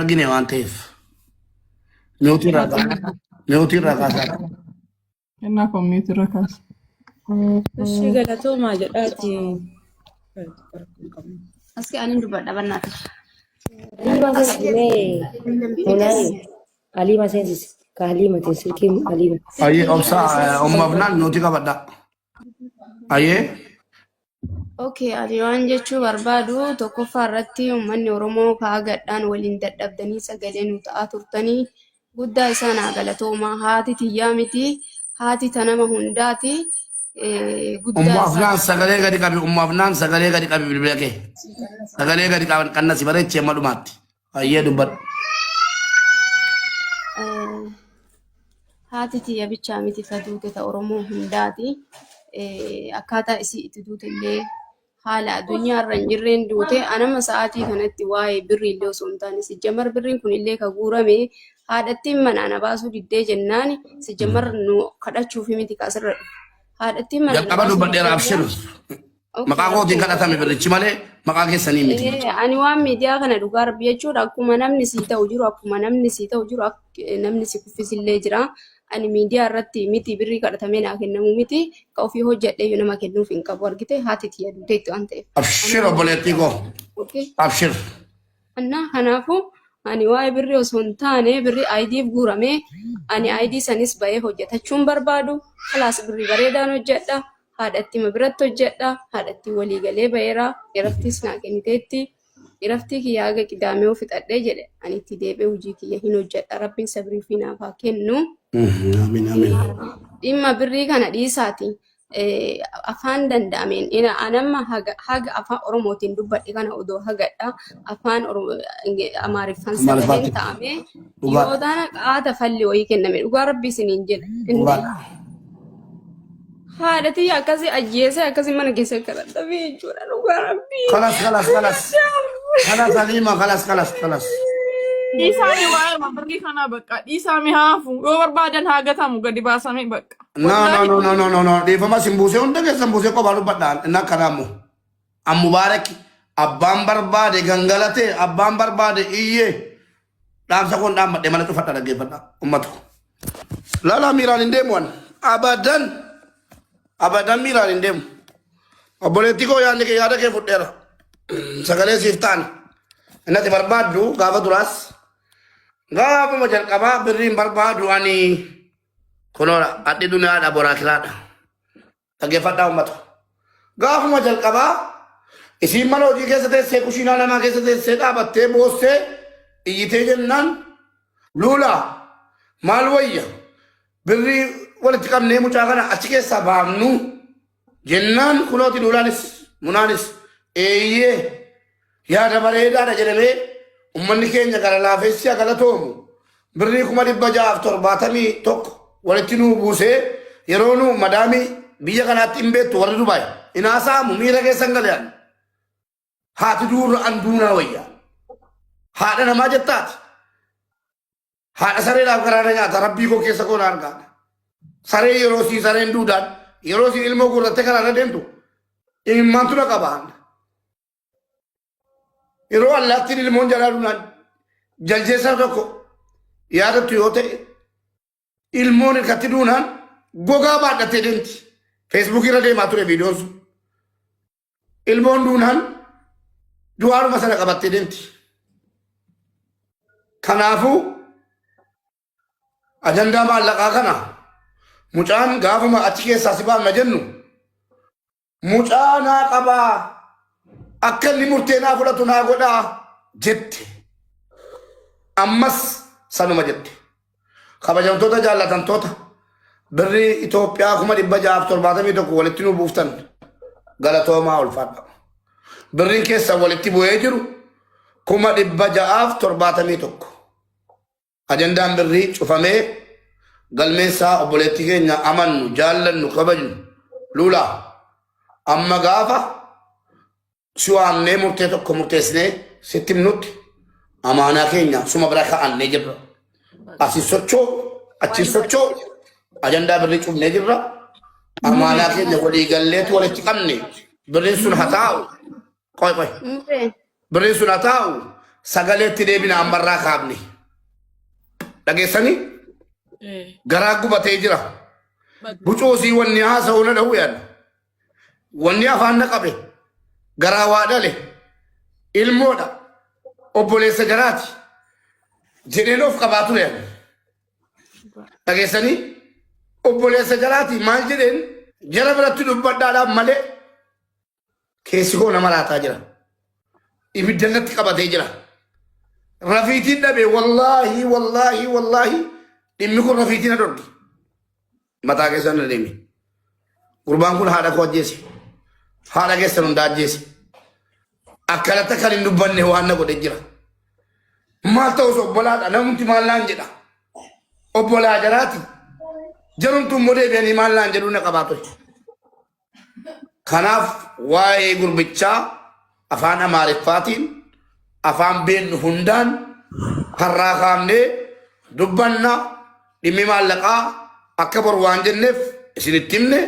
argine waan ta'eef. Mi'ootii irraa kaasaa. Kennaa kommiitii irra kaasa. Ishee galatoomaa jedhaati. Aski anin dubadha bannaati. Halima sensi Munai Halima sensi Halima sensi Kim Halima. Ayyee obsaa uummaafnaan mi'ootii qabadha. Ayyee. Okay, ani waan jechuu barbaadu tokkoffaa irratti uummanni Oromoo kaagadhaan waliin dadhabdanii sagalee nu ta'aa turtanii guddaa isaan haa galatoomaa. Haati tiyyaa miti, haati tanama hundaati. Uummaafnaan sagalee gadi qabi, uummaafnaan sagalee gadi qabi bilbila kee. Sagalee gadi qaban qannasi bareechee amma dhumaatti. Ayyee dubbadhu. Haati tiyya bichaa miti ka duute ta Oromoo hundaati. Akkaataa isii itti duute illee haala addunyaa irra hin jirreen duute anama sa'aatii kanatti waa'ee birrii illee osoo hin taane sijjamar birriin kun illee ka guurame haadhattiin manaa baasuu diddee jennaan sijjamar nu kadhachuuf miti kaasirra haadhattiin manaa jalqaba dubbadheera abshiru. Maqaa kootiin kadhatame birrichi malee maqaa keessanii miti. Ani waan miidiyaa kana dhugaa rabbi jechuudha akkuma namni sii ta'u jiru akkuma namni sii ta'u jiru namni si kuffisillee jira. Ani miidiyaa irratti miti birrii kadhatamee naa kennamu miti ka ofii hojjedhee yoo nama kennuuf hin qabu argite haati tiyya duuteetti waan ta'eef. Abshir obboleettii koo. Abshir. Kanaafuu ani waa'ee birrii osoo hin taane birrii ID'f guurame ani ID sanis bahee hojjetachuun barbaadu kalaas birrii bareedaan hojjedha haadhatti biratti hojjedha haadhatti walii galee baheera iraftis naa kenniteetti. Iraftii kiyya haga qidaamee fixadhee jedhe ani itti deebi'ee hojii kiyya hin hojjedha rabbiin sabrii fi naaf haa kennu. Dhimma birrii kana dhiisaati afaan danda'ameen anamma haga afaan Oromootiin dubbadhe kana odoo hagadha afaan Amaariffaan sagaleen ta'ame yoo taana qaata falli wayii kenname dhugaa rabbii isiniin jedha. Haadhatii akkasii ajjeesee akkasii mana keessa kadhadha jechuudha dhugaa rabbii. Kalas. Halima kalas. Dhiisaanii waa'ee birrii kana bakka dhiisaanii haafu yoo barbaadan haa gatamu gadi baasamee bakka. No. Dhiifama simbuusee hunda keessan buusee kophaa dubbadhaan inni akkana ammoo. Mubaarakki abbaan barbaade gangalatee abbaan barbaade iyyee dhaamsa koon dhaammadhee mana cufadha dhaggeeffadha ummatu. Lala miiraan hin deemu waan abadan miiraan hin deemu. Obboleettii koo yaadni kee yaada kee fudheera. Sagalee siif ta'an. Innati barbaaddu gaafa duraas gaafuma jalqabaa birriin barbaadu ani kunoora addi duniyaadha boraakiraadha. Dhaggeeffadhaa ummatu. Gaafuma jalqabaa isiin mana hojii keessa teessee kushiinaa namaa keessa teessee dhaabattee boossee iyyitee jennaan luulaa maal wayya birrii walitti qabnee mucaa kana achi keessaa baafnu jennaan kunooti luulaanis munaanis eeyyee yaada bareedaadha jedhamee ummanni keenya gara laafessi galatoomu birrii 671 walitti nuu buusee yeroo nu madaamii biyya kanaatti hin beektu warri Dubaay inaasaamu miira keessan galayaan haati duurra anduunaa wayyaa haadha namaa jettaati haadha sareedhaaf garaana nyaata rabbii koo keessa koona argaadha saree yeroo sii sareen duudaan yeroo sii ilmoo gurratte karaana deemtu imimmaantu na qabaan yeroo allaattiin ilmoon jalaa dhunaan jaljeessaa tokko yaadattu yoo ta'e ilmoon irkatti duunaan gogaa baadhattee deemti. Feesbuukii irra deemaa ture viidiyoon sun. Ilmoon duunaan du'aaruma sana qabattee deemti. Kanaafuu ajandaa maallaqaa kana mucaan gaafuma achi keessaa si baafna jennu mucaa naa qabaa akka inni murtee naa fudhatu naa godhaa jette. Ammas sanuma jette. Kabajamtoota jaallatamtoota birrii Itoophiyaa 671 walitti nu buuftan galatoomaa ulfaadha. Birriin keessa walitti bu'ee jiru 671. Ajandaan birrii cufamee galmeessaa obboleettii keenya amannu jaallannu kabajnu luulaa amma gaafa si waamnee murtee tokko murteessinee sitti himnutti amaanaa keenya suma bira ka'annee jirra. Asi sochoo achi sochoo ajandaa birrii cufnee jirra. Amaanaa keenya walii galleetu walitti qabne birriin sun haa taa'u. Qoy. Birriin sun haa taa'u sagaleetti deebina ambarraa kaabni. Dhageessanii garaa gubatee jira. Bucuusii wanni haasa'uu na dha'uu yaadda. Wanni afaan na qabe garaa waa dhale ilmoodha obboleessa jaraati jedheen of qabaatu yaadda. Dhageessanii obboleessa jaraati maal jedheen jara biratti dubbadhaadhaan malee keessi koo nama laataa jira. Ibiddannatti qabatee jira. Rafiitiin dhabe wallaahi dhimmi kun rafiitiin na dhorgi. Mataa keessan na deemi. Gurbaan kun haadha koo ajjeese. Haadha keessan hunda ajjeese. Akkanatti kan hin dubbanne waan na godhe jira. Maal ta'us obbolaadha namni maal naan jedha. Obbolaa jaraati. Jarumtu immoo deebi'anii maal naan jedhu na qabaatu. Kanaaf waa'ee gurbichaa afaan Amaariffaatiin afaan beennu hundaan harraa kaafnee dubbanna dhimmi maallaqaa akka bor waan jenneef isinitti himne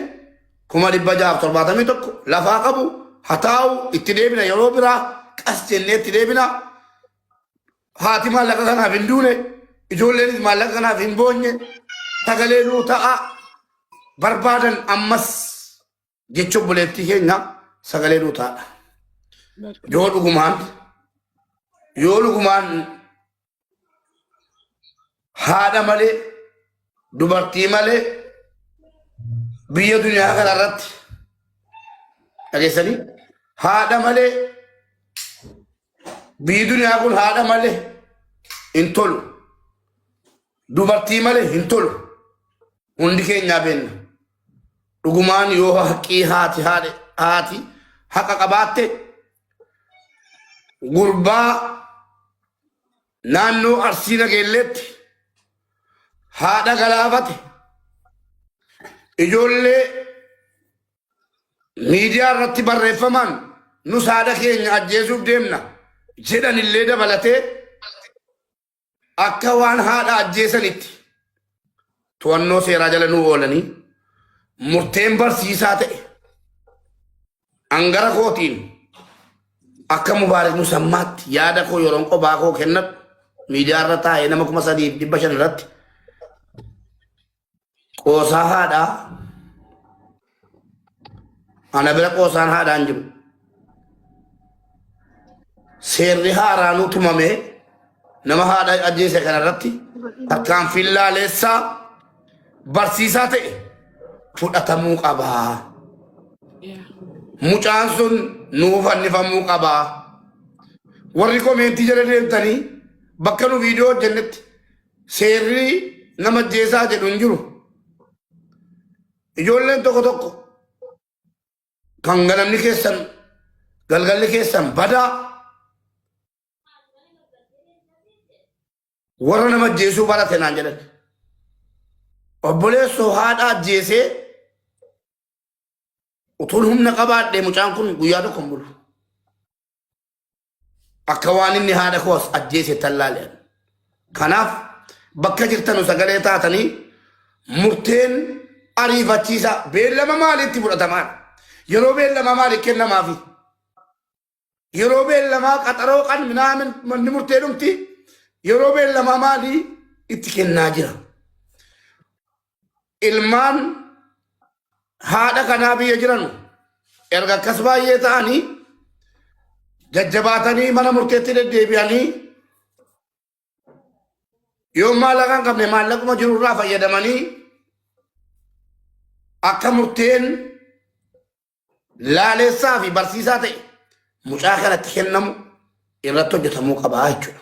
671 lafaa qabu hataa'u itti deebina yeroo biraa qas jennee itti deebina. Haati maallaqa kanaaf hin duune ijoolleenis maallaqa kanaaf hin boonye sagalee nuu ta'a barbaadan ammas jechuun buleettii keenya sagalee nuu ta'a. Yoo dhugumaan haadha malee dubartii malee biyya duniyaa kana irratti dhageessanii haadha malee biyyi duniyaa kun haadha malee hin tolu dubartii malee hin tolu hundi keenyaa beenna. Dhugumaan yoo haqqii haati haqa qabaatte gurbaa naannoo Arsii Nageelleetti haadha galaafate ijoollee miidiyaa irratti barreeffamaan nus haadha keenya ajjeesuuf deemna jedhanillee dabalatee akka waan haadha ajjeesanitti to'annoo seeraa jala nuu oolanii murteen barsiisaa ta'e angara kootiin akka Mubaarak Musammaatti yaada koo yeroon qophaa koo kennadhu miidiyaa irra taa'ee nama 3,500 irratti qoosaa haadhaa ana bira qoosaan haadhaan jiru seerri haaraanuu tumamee nama haadha ajjeese kanarratti akkaan fillaaleessaa barsiisaa ta'e fudhatamuu qabaa. Mucaan sun nuu fannifamuu qabaa. Warri koomeentii jala deemtanii bakka nu viidiyoo hojjennetti seerri nama ajjeesaa jedhu hin jiru. Ijoolleen tokko tokko kan ganamni keessan galgalli keessan badaa warra nama ajjeesuu barate naan jedhan. Obboleessoo haadha ajjeesee utuun humna qabaadhee mucaan kun guyyaa tokko hin bulu. Akka waan inni haadha koos ajjeese tallaale'an. Kanaaf bakka jirtanu sagalee taatanii murteen ariifachiisa beellama maaliitti fudhatamaan yeroo beellama maaliif kennamaafi yeroo beellamaa qaxaroo kan minaamin manni murtee dhumti yeroo beellama maalii itti kennaa jira. Ilmaan haadha kanaa biyya jiranu erga akkas baay'ee ta'anii jajjabaatanii mana murteetti deddeebi'anii yoo maallaqa hin qabne maallaquma jirurraa fayyadamanii akka murteen laaleessaa fi barsiisaa ta'e mucaa kanatti kennamu irratti hojjetamuu qabaa jechuudha.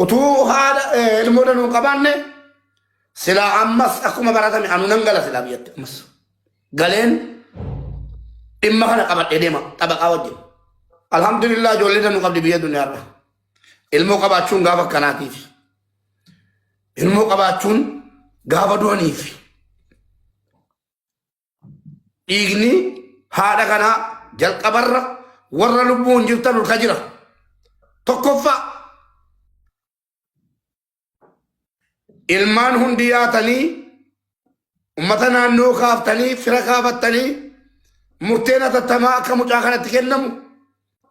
Utuu haadha ilmoo danuu hin qabaanne silaa ammas akkuma baratame anu nan gala silaa biyyatti ammas galeen dhimma kana qabadhee deema xabaqaa wajjin. Alhamdulillah ijoollee danuu qabdi biyya duniyaarra. Ilmoo qabaachuun gaafa akkanaatiif. Ilmoo qabaachuun gaafa du'aniif. Dhiigni haadha kanaa jalqabarra warra lubbuun jirtan ulka jira. Tokkoffaa ilmaan hundi yaatanii ummata naannoo kaaftanii fira kaafattanii murteen hatattamaa akka mucaa kanatti kennamu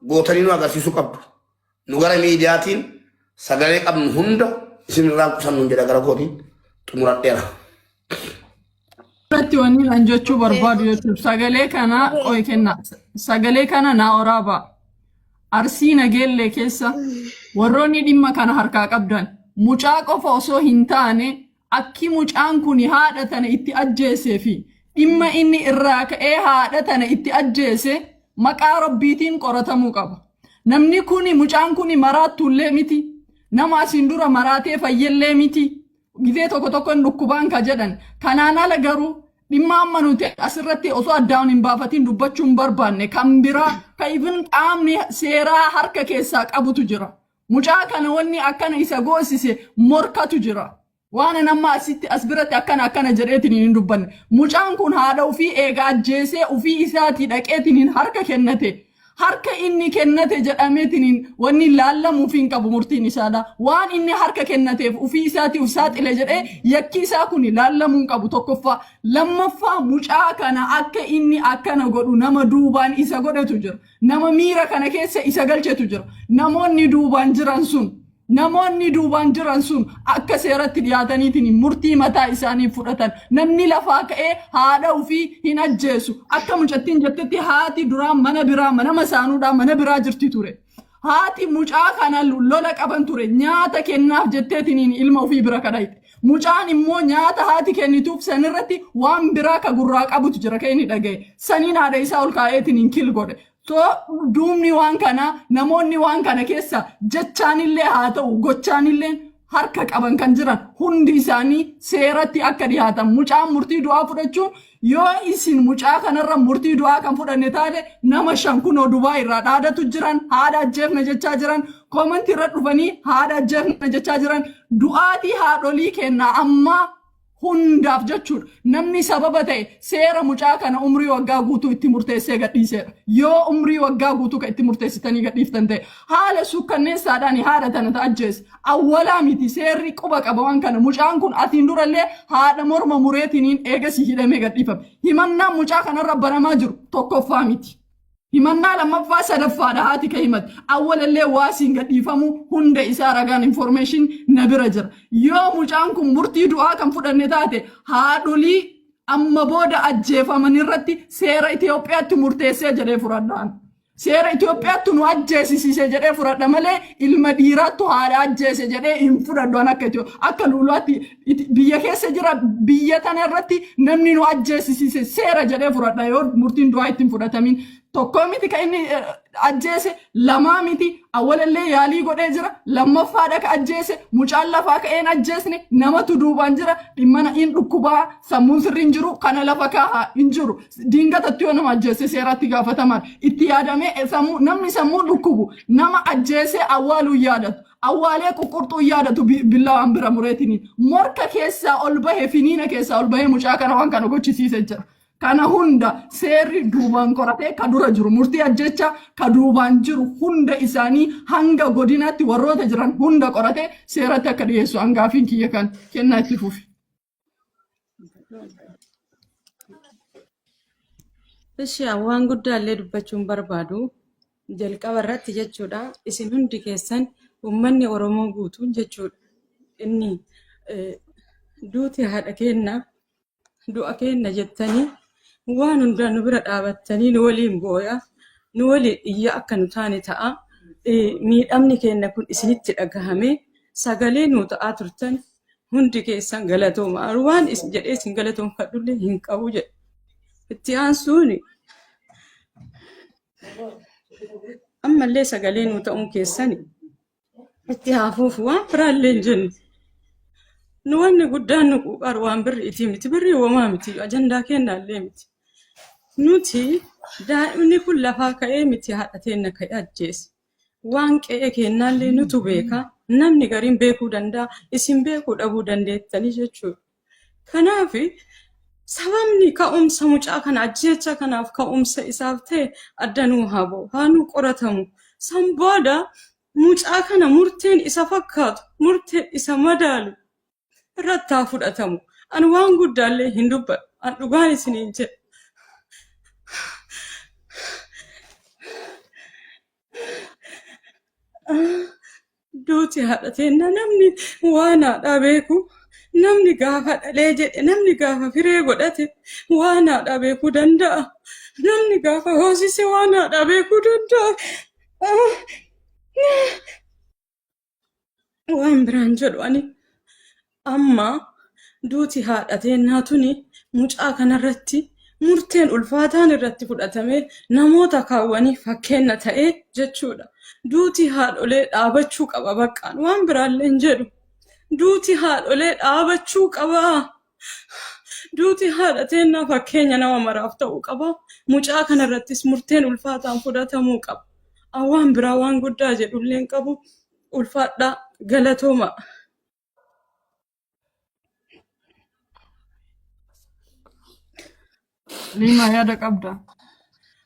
gootanii nu agarsiisuu qabdu. نقرأ ميدياتين سجلي قبل هندا اسم الله كسرنا جدا كراكودي تمرات ديرا irratti wanni an jechuu barbaadu jechuudha. Sagalee kana qoy kenna. Sagalee kana naa oraaba. Arsii nageellee keessa warroonni dhimma kana harkaa qabdan mucaa qofa osoo hin taane akki mucaan kun haadha tana itti ajjeesee fi dhimma inni irraa ka'ee haadha tana itti ajjeese maqaa rabbiitiin qoratamuu qaba. Namni kun mucaan kun maraattuullee miti. Nama asiin dura maraatee fayyellee miti. Gizee tokko tokko dhukkubaan ka jedhan. Kanaan ala garuu dhimma amma nuti asirratti osoo addaan hin baafatiin dubbachuu hin barbaanne kan biraa ka ibin qaamni seeraa harka keessaa qabutu jira. Mucaa kana wanni akkana isa goosise morkatu jira. Waan nama asitti as biratti akkana jedheetiin hin dubbanne. Mucaan kun haadha ofii eega ajjeesee ofii isaatii dhaqeetiin harka kennate. Harka inni kennate jedhameetiin wanni laallamuuf hin qabu murtiin isaadha. Waan inni harka kennateef ofii isaatiif saaxile jedhee yakki isaa kun laallamuu qabu tokkoffaa. Lammaffaa mucaa kana akka inni akkana godhu nama duubaan isa godhatu jira. Nama miira kana keessa isa galchetu jira. Namoonni duubaan jiran sun akka seeratti dhiyaataniitiin murtii mataa isaanii fudhatan. Namni lafaa ka'ee haadha ofii hin ajjeesu. Akka mucattiin jettetti haati duraan mana biraa mana masaanuudhaan mana biraa jirti ture. Haati mucaa kana lola qaban ture. Nyaata kennaaf jetteetiin ilma ofii bira kadhaite. Mucaan immoo nyaata haati kennituuf sanirratti waan biraa ka gurraa qabutu jira ka inni dhagaye. Saniin haadha isaa ol kaa'eetiin kil godhe. So duumni waan kana namoonni waan kana keessa jechaanillee haa ta'u gochaanillee harka qaban kan jiran hundi isaanii seeratti akka dhiyaatan mucaan murtii du'aa fudhachuun yoo isin mucaa kanarra murtii du'aa kan fudhanne taate nama 5 kunoo Dubaay irraa dhaadatu jiran haadha ajjeefna jechaa jiran koomantii irra dhufanii haadha ajjeefna jechaa jiran du'aatii haadholii kennaa amma hundaaf jechuudha. Namni sababa ta'e seera mucaa kana umrii waggaa guutuu itti murteessee gadhiiseera. Yoo umrii waggaa guutuu ka itti murteessitanii gadhiiftan ta'e haala sukkanneessaadhaan haadha tana ajjeese. Awwalaa miti seerri quba qaba waan kana mucaan kun atiin durallee haadha morma mureetiniin eegasii hidhamee gadhiifame. Himannaan mucaa kanarra banamaa jiru tokkoffaa miti. Himannaa lammaffaa sadaffaadha haati ka himate. Awwalallee waasiin gadhiifamu hunda isaa ragaan information na bira jira. Yoo mucaan kun murtii du'aa kan fudhanne taate haadholii amma booda ajjeefaman irratti seera Itoophiyaatti murteessee jedhee fudhadhaan. Seera Itoophiyaatti nu ajjeesisiise jedhee fudhadha malee ilma dhiiraattu haadha ajjeese jedhee hin fudhadhaan akka luulaatti biyya keessa jira biyya tana irratti namni nu ajjeesisiise seera jedhee fudhadha yoo murtiin du'aa ittiin fudhatamin. Tokko miti ka inni ajjeese lamaa miti awwalallee yaalii godhee jira lammaffaadha ka ajjeese mucaan lafaa ka'een ajjeesne namatu duubaan jira dhimmana in dhukkubaa sammuun sirri hin jiru kana lafa kaahaa hin jiru diingatatti yoo nama ajjeese seeratti gaafataman itti yaadamee namni sammuu dhukkubu nama ajjeese awwaaluu yaadatu awwaalee quqqurxuu yaadatu billawaan bira mureetiniin morka keessaa ol bahe finiina keessaa ol bahe mucaa kana waan kana gochisiise jira. Kana hunda seerri duubaan qoratee ka dura jiru murtii ajjecha ka duubaan jiru hunda isaanii hanga godinaatti warroota jiran hunda qoratee seeratti akka dhiyeessu hangaafiin kiyya kan kennaa itti fufi. Ishee waan guddaallee dubbachuun barbaadu jalqaba irratti jechuudha. Isin hundi keessan uummanni Oromoo guutuun jechuudha. Inni duuti haadha keenna du'a keenna jettanii waan hundaa nu bira dhaabattanii nu waliin booya nu waliin iyya akka nu taane ta'a miidhamni keenya kun isinitti dhagahame sagalee nu ta'aa turtan hundi keessan galatooma waan jedhee isin galatoomfadhullee hin qabu jedhe itti aansuuni ammallee sagalee nu ta'uun keessani itti haafuuf waan biraallee hin jenne nu wanni guddaan nu quuqaru waan birri itii miti birri uumamaa miti ajandaa kennaallee miti. Nuti daa'imni kun lafaa ka'ee miti haadha teenna ka'ee ajjeese. Waan qe'ee kennaallee nutu beeka. Namni gariin beekuu danda'a. Isin beekuu dhabuu dandeettanii jechuudha. Kanaaf sababni ka'umsa mucaa kana ajjeecha kanaaf ka'umsa isaaf ta'e addanuu haa ba'u. Haa nu qoratamu. San booda mucaa kana murteen isa fakkaatu murteen isa madaalu irratti haa fudhatamu. Ani waan guddaallee hin dubbadhu. An dhugaan isiniin jedhe. duuti haadhateenna namni waan haadhaa beeku namni gaafa dhalee jedhe namni gaafa firee godhate waan haadhaa beekuu danda'a. Namni gaafa hoosise waan haadhaa beekuu danda'a. Waan biraan jedhu ani amma duuti haadhateennaa tuni mucaa kanarratti murteen ulfaataan irratti fudhatame namoota kaawwanii fakkeenya ta'ee jechuudha. Duuti haadholee dhaabachuu qaba baqqaan waan biraallee hin jedhu. Duuti haadholee dhaabachuu qaba. Duuti haadhateennaa fakkeenya nama maraaf ta'uu qaba. Mucaa kanarrattis murteen ulfaataan fudhatamuu qaba. Waan biraa waan guddaa jedhullee hin qabu. Ulfaadhaa galatooma. Liima yaada qabda.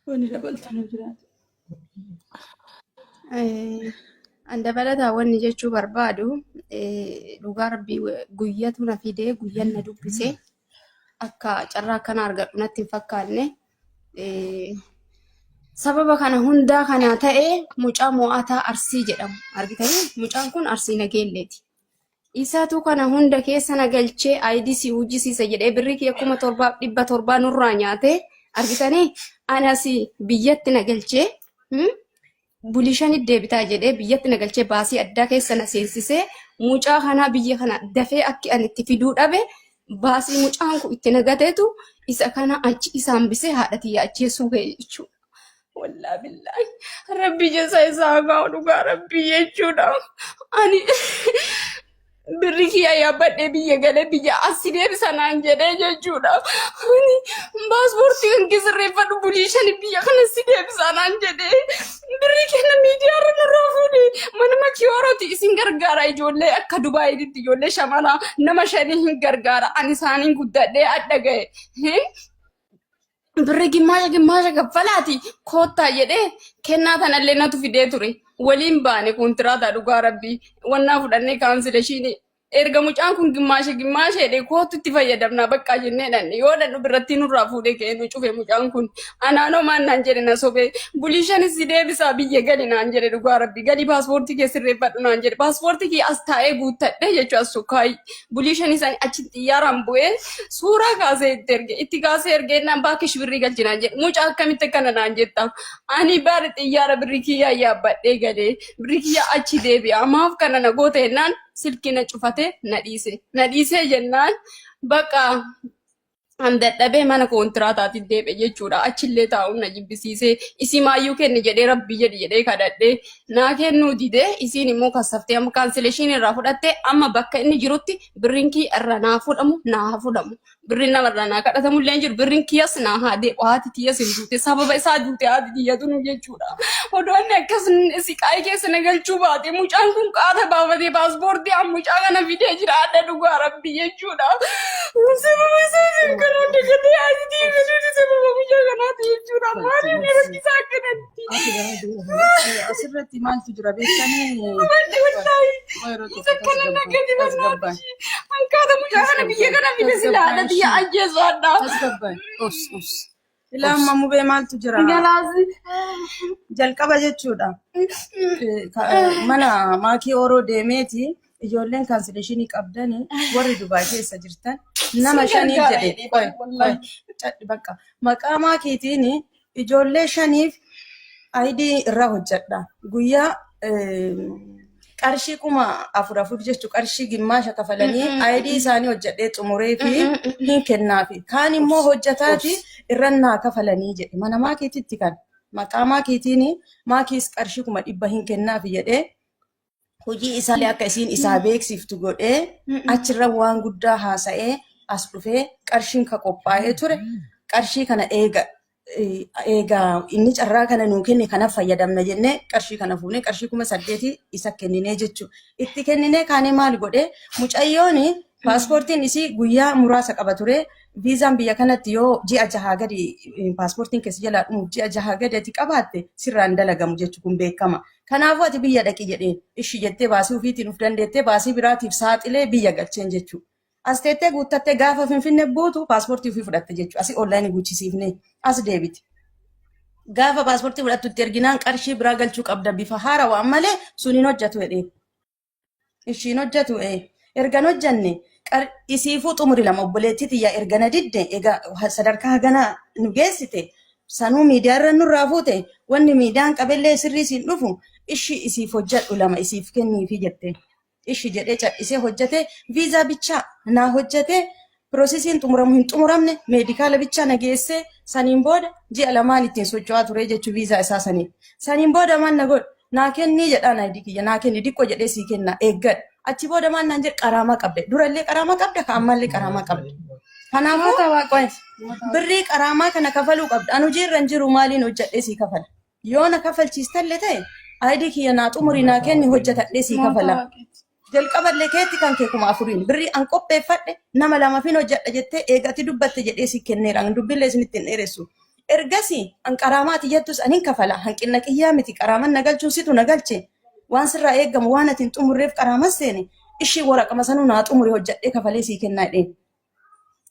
Wanni dabaltanuu jiraatu. An dabalataa wanni jechuu barbaadu dhugaa rabbii guyyatu na fidee guyyan na dubbisee akka carraa akkana argadhu natti hin fakkaanne sababa kana hundaa kana ta'e mucaa mo'ataa Arsii jedhamu argitanii mucaan kun Arsii Nageelleeti. Isaatu kana hunda keessa na galchee IDC hojjisiisa jedhee birrii kee 7,700 nurraa nyaate argitanii anas biyyatti na galchee bulishanii deebitaa jedhee biyyatti na galchee baasii addaa keessa na seensisee mucaa kana biyya kana dafee akki ani itti fiduu dhabe baasii mucaan kun itti nagateetu isa kana achi isaan bisee haadhatii yaachesuu ga'e jechuudha. Wallaahi billaahi rabbi jasa isaa gaa'u dhugaa rabbii jechuudha. Ani birri kiyya yaabbadhee biyya galee biyya asii deebisanaan jedhee jechuudha. Ani paaspoortii kan sirreeffadhu buliishan biyya kana si deebisanaan jedhee birri kenna miidiyaa irra nurraa fuudhee mana makiyooroti isin gargaara ijoollee akka Dubaayitti ijoollee shamanaa nama 5 hin gargaara ani isaaniin guddadhee adda ga'e. Birri gimmaasha gaffalaati koottaa jedhee kennaa tanallee natu fidee ture. Waliin baane kontiraata dhugaa rabbii wannaa fudhannee kaansileeshinii erga mucaan kun gimmaasha jedhee kootu itti fayyadamnaa bakka jennee dhanne yoo dhannu biratti nurraa fuudhee ka'ee nu cufe mucaan kun anaanoo maan naan jedhe na sobee buliishanis si deebisaa biyya gali naan jedhe dhugaa rabbii gali paaspoortii kee sirreeffadhu naan jedhe paaspoortii kee as taa'ee guuttadhe jechuu as sukkaayi buliishanis achi xiyyaaraan bu'ee suuraa kaasee itti kaasee ergeennaan baakkish birrii galchinaan jedhe mucaa akkamitti akkana naan jetta ani baadhi xiyyaara birrii kiyyaa yaabbadhee galee birrii kiyyaa achi deebi'a maaf kana na goote jennaan silkii na cufate na dhiise jennaan bakka an dadhabee mana kontiraataatti deebi'e jechuudha. Achillee taa'uun na jibbisiisee isii maayyuu kenni jedhee rabbii jedhee kadhadhee naa kennuu didee isiin immoo kassaftee amma kaansileeshinii irraa fudhattee amma bakka inni jirutti birriin kii irra naa fudhamu. Birriin namarraa naa kadhatamullee hin jiru birriin kiyyas naa haadee haati tiyyas hin duute sababa isaa duute haati tiyyatu nu jechuudha. Odoonni akkas siqaayii keessa na galchuu baate mucaan kun qaata baafatee paaspoortii amma mucaa kana fidee jira adda dhugaa rabbii jechuudha. Sababa isaa kan hundi gadi haati fidee sababa mucaa kanaati jechuudha. Maaliif ni rakkisaa akkanatti? Asirratti maaltu jira beektanii? Wanti wallaahi isa kana nagadi barbaadu. Hanqaata mucaa kana biyya kana fide silaa haadha tiyya ajjeesu addaa. Tasgabbaa'e. Ilaa amma mubee maaltu jira? Galaasi. Jalqaba jechuudha. Mana maakii oroo deemeeti ijoolleen kaansileeshinii qabdanii warri Dubaay keessa jirtan nama 5 jedhe bakka maqaa maakiitiin ijoollee 5 ID irraa hojjedha. Guyyaa qarshii 4,400 jechuun qarshii gimmaasha kafalanii ID isaanii hojjedhee xumuree fi hin kennaafi. Kaan immoo hojjetaati irrannaa kafalanii jedhe. Mana maakiititti kan maqaa maakiitiin maakiis qarshii 100 hin kennaafi jedhee hojii isaallee akka isiin isaa beeksiftu godhee achirra waan guddaa haasa'ee as dhufee qarshiin ka qophaa'ee ture qarshii kana eegaa inni carraa kana nuu kenne kana fayyadamna jennee qarshii kana fuunee qarshii 8,000 isa kenninee jechuudha. Itti kenninee kaanee maal godhee mucayyoon paaspoortiin isii guyyaa muraasa qaba ture. Viizaan biyya kanatti yoo ji'a 6 gadi paaspoortiin keessa jalaa dhumuuf ji'a 6 gadi ati qabaatte sirraan dalagamu jechuun kun beekama. Kanaafuu ati biyya dhaqi jedheen ishii jettee baasii ofiitiin of dandeettee baasii biraatiif saaxilee biyya galcheen jechuudha. As teettee guuttattee gaafa Finfinnee buutu paaspoortii ofii fudhatte jechuudha. Asii onlaayinii guuchisiifnee as deebiti. Gaafa paaspoortii fudhattutti erginaan qarshii biraa galchuu qabda bifa haarawaa malee suniin hojjetu jedhee. Ishiin hojjetu ergan hojjanne isiifuu xumuri lama obboleettii tiyyaa ergana didde egaa sadarkaa haganaa nu geessite sanuu miidiyaa irra nurraa fuute wanni miidiyaan qabellee sirrii siin dhufu ishi isiif hojjedhu lama isiif kenniifi jette. Ishi jedhee cadhisee hojjete viizaa bichaa naa hojjete piroosesiin xumuramu hin xumuramne meedikaala bichaa nageessee saniin booda ji'a lamaan ittiin socho'aa ture jechuu viizaa isaa saniin. Saniin booda maan na godhu naa kennii jedhaan ayidii kiyya naa kenni diqqoo jedhee sii kenna eeggadha. Achi booda maan naan jedhe qaraamaa qabde durallee qaraamaa qabda ka ammallee qaraamaa qabde. Kanaafuu birrii qaraamaa kana kafaluu qabda. Anu jirra hin jiru maaliin hojjedhee sii kafala. Yoo na kafalchiistallee ta'e ayidii kiyya naa xumurii naa kenni hojjetadhee sii kafala. Jalqaballee keetti kan kee 4,000 birrii an qopheeffadhe nama lamaafin hojjedha jettee eegatti dubbatte jedhee sii kenneera. An dubbillee isinitti hin dheeressu. Ergasii an qaraamaati jettus anin kafala. Hanqina qiyyaa miti qaraaman nagalchuun situ nagalche. Waan sirraa eegamu waan atiin xumurreef qaraama seene ishii waraqama sanuu naa xumure hojjedhee kafalee sii kennaa jedheen.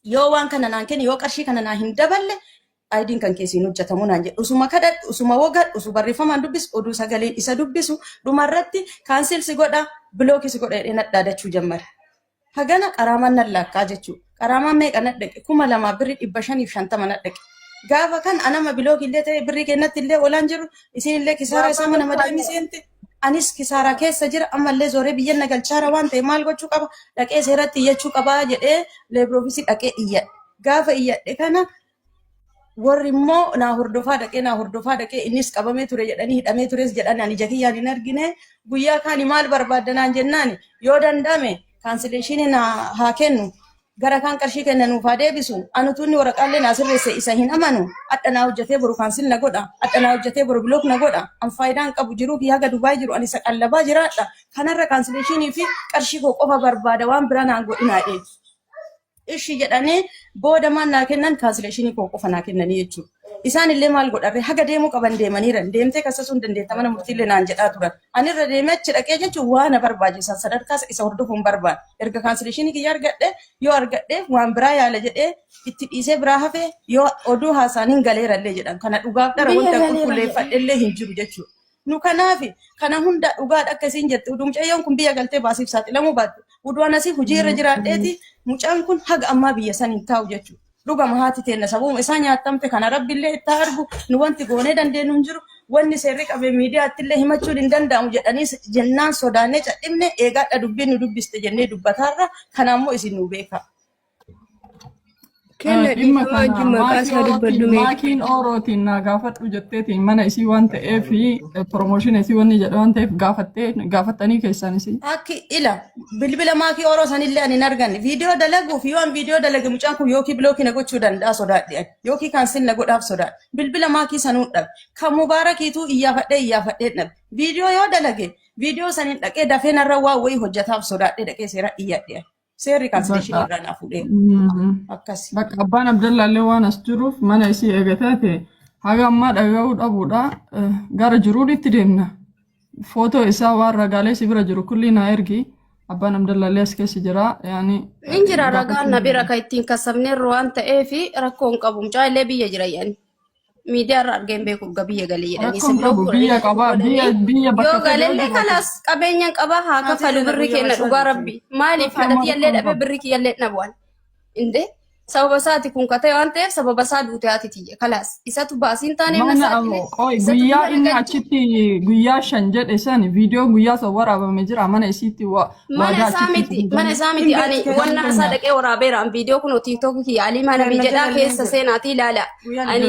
Yoo waan kana naan kenni yoo qarshii kana naa hin daballe ayidiin kan keessiin hojjetamu naan jedhu usuma kadhadhu usuma wogadhu usu barreeffamaan dubbisu oduu sagaleen isa dubbisu dhumarratti kaansilsi godha bilookisi godha jedhee nadhaadachuu jammara. Hagana qaraamaan nan laakkaa jechuudha. Qaraamaan meeqa nadhaqe 2,000 birrii 550 nadhaqe. Gaafa kan anama bilookillee ta'e birrii kennatti illee oolaan jiru isinillee kisaara isaa mana madaa'imni seente. Anis kisaara keessa jira ammallee zooree biyya nagalchaara waan ta'e maal gochuu qaba dhaqee seeratti iyyachuu qabaa jedhee leebiroofisii dhaqee iyyadhe. Gaafa iyyadhe kana warri immoo naa hordofaa dhaqee innis qabamee ture jedhanii hidhamee tures jedhanii ani jakiyyaan hin argine guyyaa kaani maal barbaaddanaan jennaan yoo danda'ame kaansileeshinii naa haa kennu gara kaan qarshii kennanuuf haa deebisu anutuunni waraqaalee naa sirreesse isa hin amanu adhanaa hojjetee boru kaansil na godha adhanaa hojjetee boru bilook na godha an faayidaan qabu jiruu fi haga Dubaay jiru ani isa qallabaa jiraadha kanarra kaansileeshinii fi qarshii koo qofa barbaada waan bira naan godhinaa dhee. Ishi jedhanii booda maan naa kennan kaansileeshinii koo qofa naa kennanii jechuudha. Isaan illee maal godharre haga deemuu qaban deemaniiran deemtee kassasuun dandeetta mana murtiillee naan jedhaa turan. Anirra deemee achi dhaqee jechuun waan na barbaachisan sadarkaa isa hordofuun barbaada. Erga kaansileeshinii kiyya argadhe yoo argadhe waan biraa yaala jedhee itti dhiisee biraa hafee yoo oduu haasaaniin galeerallee jedhan kana dhugaaf dhara wanta qulqulleeffadhellee hin jiru jechuudha. Nu kanaafi kana hunda dhugaadha akkasiin jette mucayyoon kun biyya galtee baasiif saaxilamuu baatte uduun asii hojii irra jiraadheeti mucaan kun haga ammaa biyya san hin taa'u jechuudha. Dhugama haati teenna sababuma isaa nyaattamte kana rabbillee itti argu nu wanti goonee dandeenyu hin jiru wanni seerri qabee miidiyaatti illee himachuun hin danda'amu jedhanii jennaan sodaannee cadhibne eegaadha dubbiin nu dubbiste jennee dubbataarra kanaammoo isin nu beeka. Dhimma kana maakiin orootiin naa gaafadhu jetteetiin mana isii waan ta'eef promooshin isii wanni jedhe waan ta'eef gaafattanii keessan isii. Akki ila bilbila maakii oroo sanillee ani hin arganne viidiyoo dalaguuf yoo an viidiyoo dalage mucaan kun yookii bilookii na gochuu danda'a sodaadhe yookii kaansil na godhaaf sodaadhe bilbila maakii sanuu dhabe kan mubaarakiituu iyyaafadhee dhabe viidiyoo yoo dalage viidiyoo saniin dhaqee dafee narra waa wayii hojjetaaf sodaadhe dhaqee seera iyyadhe. Seerri kaansileeshinii irraa naa fuudhee akkasi. Bakka abbaan Abdallaallee waan as jiruuf mana isii eegatee haga ammaa dhaga'uu dhabuudha gara jiruutti deemna. Footoo isaa waan ragaalee si bira jiru kulli naa ergi abbaan Abdallaallee as keessa jira yaani. Injira ragaan na bira kan ittiin kasabneerru waan ta'eef rakkoo hin qabu mucaa illee biyya jira yaani. Miidiyaa irraa argeen beekuuf biyya galee jedhanii biyya qabaa biyya bakka yoo galeellee kanas qabeenyaan qabaa haa kafalu birri kenna dhugaa rabbi maaliif haadhati yallee dhabe birri kiyyallee dhabu'an inde sababa isaati kun katee waan ta'eef sababa isaa duute haati tiyya kalaas isatu baasiin taane guyyaa inni achitti guyyaa 5 jedhe san viidiyoo guyyaa san waraabame jira mana isiitti mana isaa miti ani wanna isaa dhaqee waraabeeraan viidiyoo kun tiiktook kiyya alii mana jedhaa keessa seenaati ilaala ani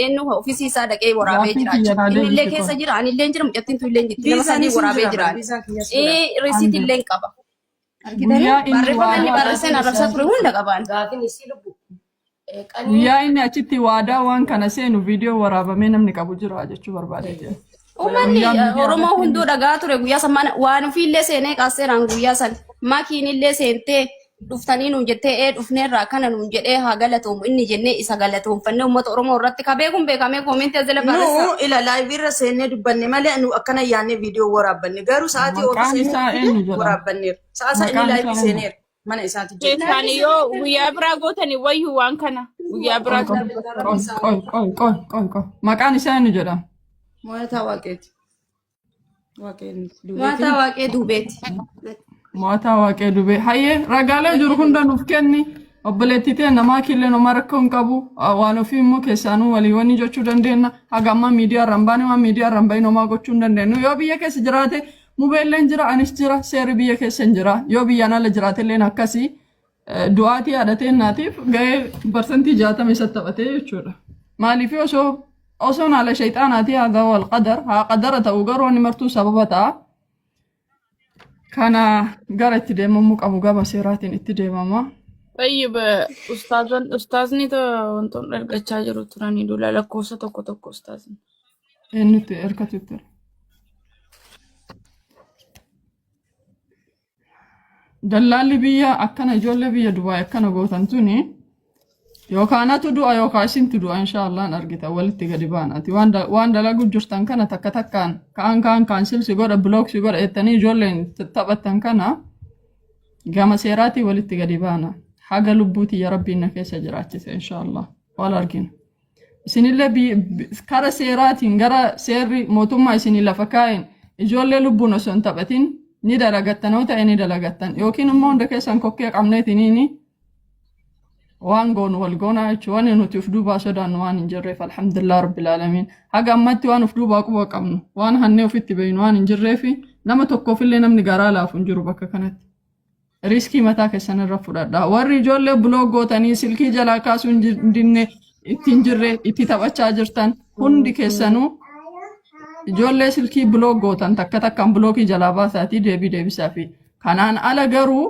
eenyu ofiisii isaa dhaqee waraabee jira innillee keessa jira anillee jira mucattiin tuillee jirti nama sadii waraabee jira risiit illee qaba. Barreeffamni barreesseen arrabsaa ture hunda qabaan. Guyyaa inni achitti waadaa waan kana seenu viidiyoo waraabamee namni qabu jira jechuu barbaade. Uummanni Oromoo hunduu dhagaa ture guyyaa san waan ofiillee seenee qaaseeraan guyyaa san maakiin illee seentee dhuftanii nuun jettee dhufneerraa kana nuun jedhee haa galatoomu inni jennee isa galatoomfannee uummata Oromoo irratti kabee kun beekamee koomentii asirra barreessa. Nu ila laayiviirra seennee dubbanne malee nu akkana yaannee viidiyoo waraabbanne garuu sa'aatii ofiisee waraabbanneera. Sa'a inni laayivii seeneera mana isaati. Jechaani yoo guyyaa biraa gootanii wayyuu waan kana. guyyaa biraa ቆይ maqaan isaa inni jedhama. Mo'ataa Waaqeeti. Waaqeen Maataa waaqee duubeeti. Mo'ataa Waaqee Dubee. Hayyee ragaalee jiru hunda nuuf kenni. Obboleettii ta'e namaa killee nama rakkoo hin qabu. Waan ofii immoo keessaanuu waliiwwan jechuu dandeenya. Haga amma miidiyaa irraan baane waan miidiyaa irraan bahin homaa gochuu hin dandeenyu. Yoo biyya keessa jiraate mubeelleen jira anis jira seerri biyya keessa hin jira. Yoo biyyaan ala jiraatelleen akkasii du'aatii haadhatee naatiif gahee parsantii 60 isa taphatee jechuudha. Maaliif osoo naala shayxaanaati haadha wal qadar haa qadara ta'u garuu inni martuu sababa ta'a. Kana gara itti deemamuu qabu gaba seeraatiin itti deemama. طيب أستاذني تو أنتم رجعتوا جرو تراني دولا لكوسة تكو أستاذني Eenyutti erkatutti. Dallaalli biyya akkana ijoollee biyya Dubaay akkana gootan tuni yookaanatu du'a yookaan isintu du'a inshaallah argita walitti gadi baanaati waan dalagu jirtan kana takka takkaan kaan kaansilsi godha bilooksi godha ettanii ijoolleen taphattan kana gama seeraatii walitti gadi baana haga lubbuuti ya rabbiin na keessa jiraachise inshaallah wal argina isinillee kara seeraatiin gara seerri mootummaa isinii lafa kaa'een ijoollee lubbuun osoo hin taphatin ni dalagattan yoo ta'e ni dalagattan yookiin immoo hunda keessan kokkee qabneetiniini waan goonu wal goonaa jechuun nuti uf duubaa sodaannu waan hin jirreef alhamdulillah rabbil aalamiin haga ammatti waan uf duubaa quba qabnu waan hannee ofitti beeynu waan hin jirreef nama tokkoofillee namni garaa laafu hin jiru bakka kanatti riskii mataa keessan irra fudhadhaa warri ijoollee biloog gootanii silkii jalaa kaasuu hin dinne ittiin jirre itti taphachaa jirtan hundi keessanuu ijoollee silkii biloog gootan takka takkaan bilookii jalaa baasaatii deebisaa fi kanaan ala garuu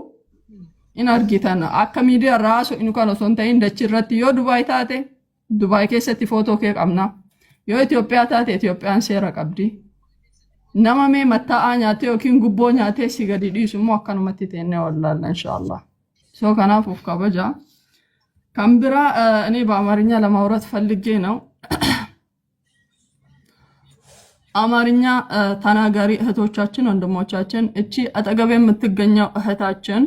in argitan akka miidiyaa raasu inu kan osoo hin ta'in dachii irratti yoo Dubaay taate Dubaay keessatti footoo kee qabna yoo Itoophiyaa taate Itoophiyaan seera qabdi nama mee mattaa'aa nyaatee yookiin gubboo nyaatee si gadi dhiisu immoo akkanumatti teennee wallaalla inshaallah soo kanaaf uf kabaja kan biraa እኔ በአማርኛ ለማውራት ፈልጌ ነው አማርኛ ተናጋሪ እህቶቻችን ወንድሞቻችን እቺ አጠገብ የምትገኘው እህታችን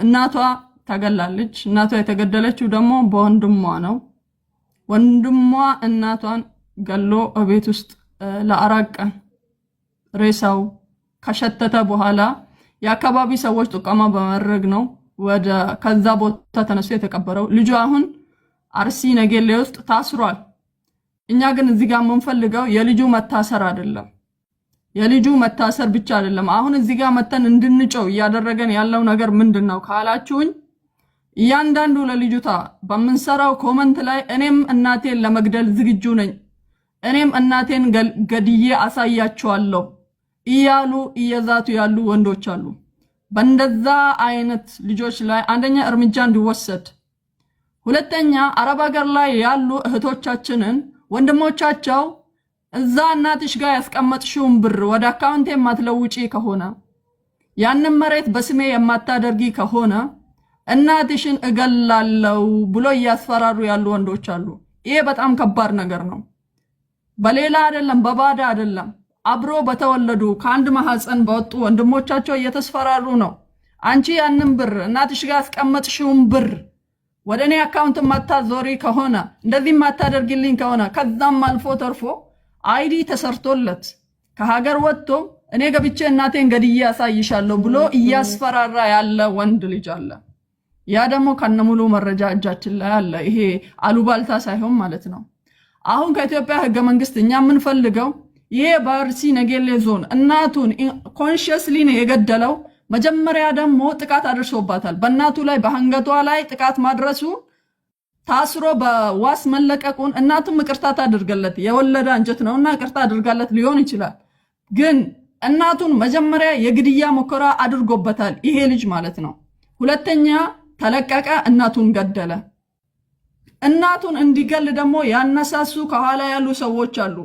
እናቷ ተገላለች እናቷ የተገደለችው ደግሞ በወንድሟ ነው ወንድሟ እናቷን ገሎ ቤት ውስጥ ለአራት ቀን ሬሳው ከሸተተ በኋላ የአካባቢ ሰዎች ጥቆማ በማድረግ ነው ወደ ከዛ ቦታ ተነስቶ የተቀበረው ልጁ አሁን አርሲ ነገሌ ውስጥ ታስሯል እኛ ግን እዚህ ጋር የምንፈልገው የልጁ መታሰር አይደለም የልጁ መታሰር ብቻ አይደለም አሁን እዚህ ጋር መተን እንድንጨው ያደረገን ያለው ነገር ምንድነው ካላችሁኝ እያንዳንዱ ለልጁታ በመንሰራው ኮሜንት ላይ እኔም እናቴን ለመግደል ዝግጁ ነኝ እኔም እናቴን ገድዬ አሳያቸዋለሁ እያሉ እየዛቱ ያሉ ወንዶች አሉ በእንደዛ አይነት ልጆች ላይ አንደኛ እርምጃ እንዲወሰድ ሁለተኛ አረብ ሀገር ላይ ያሉ እህቶቻችንን ወንድሞቻቸው እዛ እናትሽ ጋር ያስቀመጥሽውን ብር ወደ አካውንቴ የማትለውጪ ከሆነ ያንን መሬት በስሜ የማታደርጊ ከሆነ እናትሽን እገላለሁ ብሎ ያስፈራሩ ያሉ ወንዶች አሉ ይሄ በጣም ከባድ ነገር ነው በሌላ አይደለም በባዳ አይደለም አብሮ በተወለዱ ከአንድ ማህፀን በወጡ ወንድሞቻቸው እየተስፈራሩ ነው አንቺ ያንን ብር እናትሽ ጋር ያስቀመጥሽውን ብር ወደኔ አካውንት ማታዞሪ ከሆነ እንደዚህ ማታደርግልኝ ከሆነ ከዛም አልፎ ተርፎ አይዲ ተሰርቶለት ከሀገር ወጥቶ እኔ ገብቼ እናቴን ገድዬ ያሳይሻለሁ ብሎ እያስፈራራ ያለ ወንድ ልጅ አለ ያ ደግሞ ከነሙሉ መረጃ እጃችን ላይ አለ ይሄ አሉባልታ ሳይሆን ማለት ነው አሁን ከኢትዮጵያ ህገ መንግስት እኛ ምን ፈልገው ይሄ በአርሲ ነገሌ ዞን እናቱን ኮንሺየስሊ ነው የገደለው መጀመሪያ ደግሞ ጥቃት አድርሶባታል በእናቱ ላይ በአንገቷ ላይ ጥቃት ማድረሱ ታስሮ በዋስ መለቀቁን እናቱም ይቅርታ ታድርገለት የወለደ አንጀት ነውና ይቅርታ አድርጋለት ሊሆን ይችላል ግን እናቱን መጀመሪያ የግድያ ሙከራ አድርጎበታል ይሄ ልጅ ማለት ነው ሁለተኛ ተለቀቀ እናቱን ገደለ እናቱን እንዲገል ደግሞ ያነሳሱ ከኋላ ያሉ ሰዎች አሉ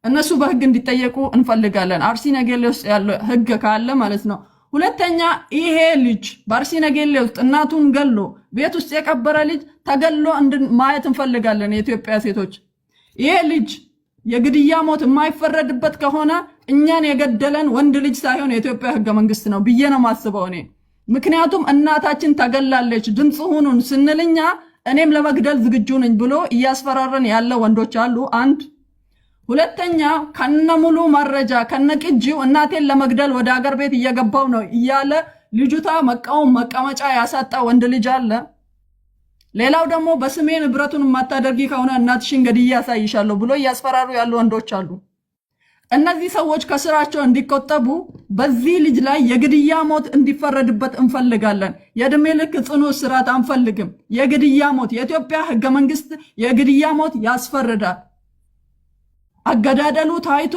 እነሱ በህግ እንዲጠየቁ እንፈልጋለን አርሲ ነገሌ ውስጥ ያለው ህግ ካለ ማለት ነው ሁለተኛ ይሄ ልጅ በአርሲ ነገሌ ውስጥ እናቱን ገሎ ቤት ውስጥ የቀበረ ልጅ ተገሎ ማየት እንፈልጋለን የኢትዮጵያ ሴቶች ይሄ ልጅ የግድያ ሞት የማይፈረድበት ከሆነ እኛን የገደለን ወንድ ልጅ ሳይሆን የኢትዮጵያ ህገ መንግስት ነው ብዬ ነው ማስበው እኔ ምክንያቱም እናታችን ተገላለች ድምጽ ሆኑን ስንልኛ እኔም ለመግደል ዝግጁ ነኝ ብሎ እያስፈራረን ያለ ወንዶች አሉ። አንድ ሁለተኛ ከነሙሉ መረጃ ከነቅጂው እናቴን ለመግደል ወደ ሀገር ቤት እየገባው ነው እያለ ልጅቷ መቃወም መቀመጫ ያሳጣ ወንድ ልጅ አለ። ሌላው ደግሞ በስሜ ንብረቱን ማታደርጊ ከሆነ እናትሽን ገድዬ ያሳይሻለሁ ብሎ እያስፈራሩ ያሉ ወንዶች አሉ። እነዚህ ሰዎች ከስራቸው እንዲቆጠቡ በዚህ ልጅ ላይ የግድያ ሞት እንዲፈረድበት እንፈልጋለን። የእድሜ ልክ ጽኑ እስራት አንፈልግም። የግድያ ሞት የኢትዮጵያ ህገ መንግስት የግድያ ሞት ያስፈርዳል። አገዳደሉ ታይቶ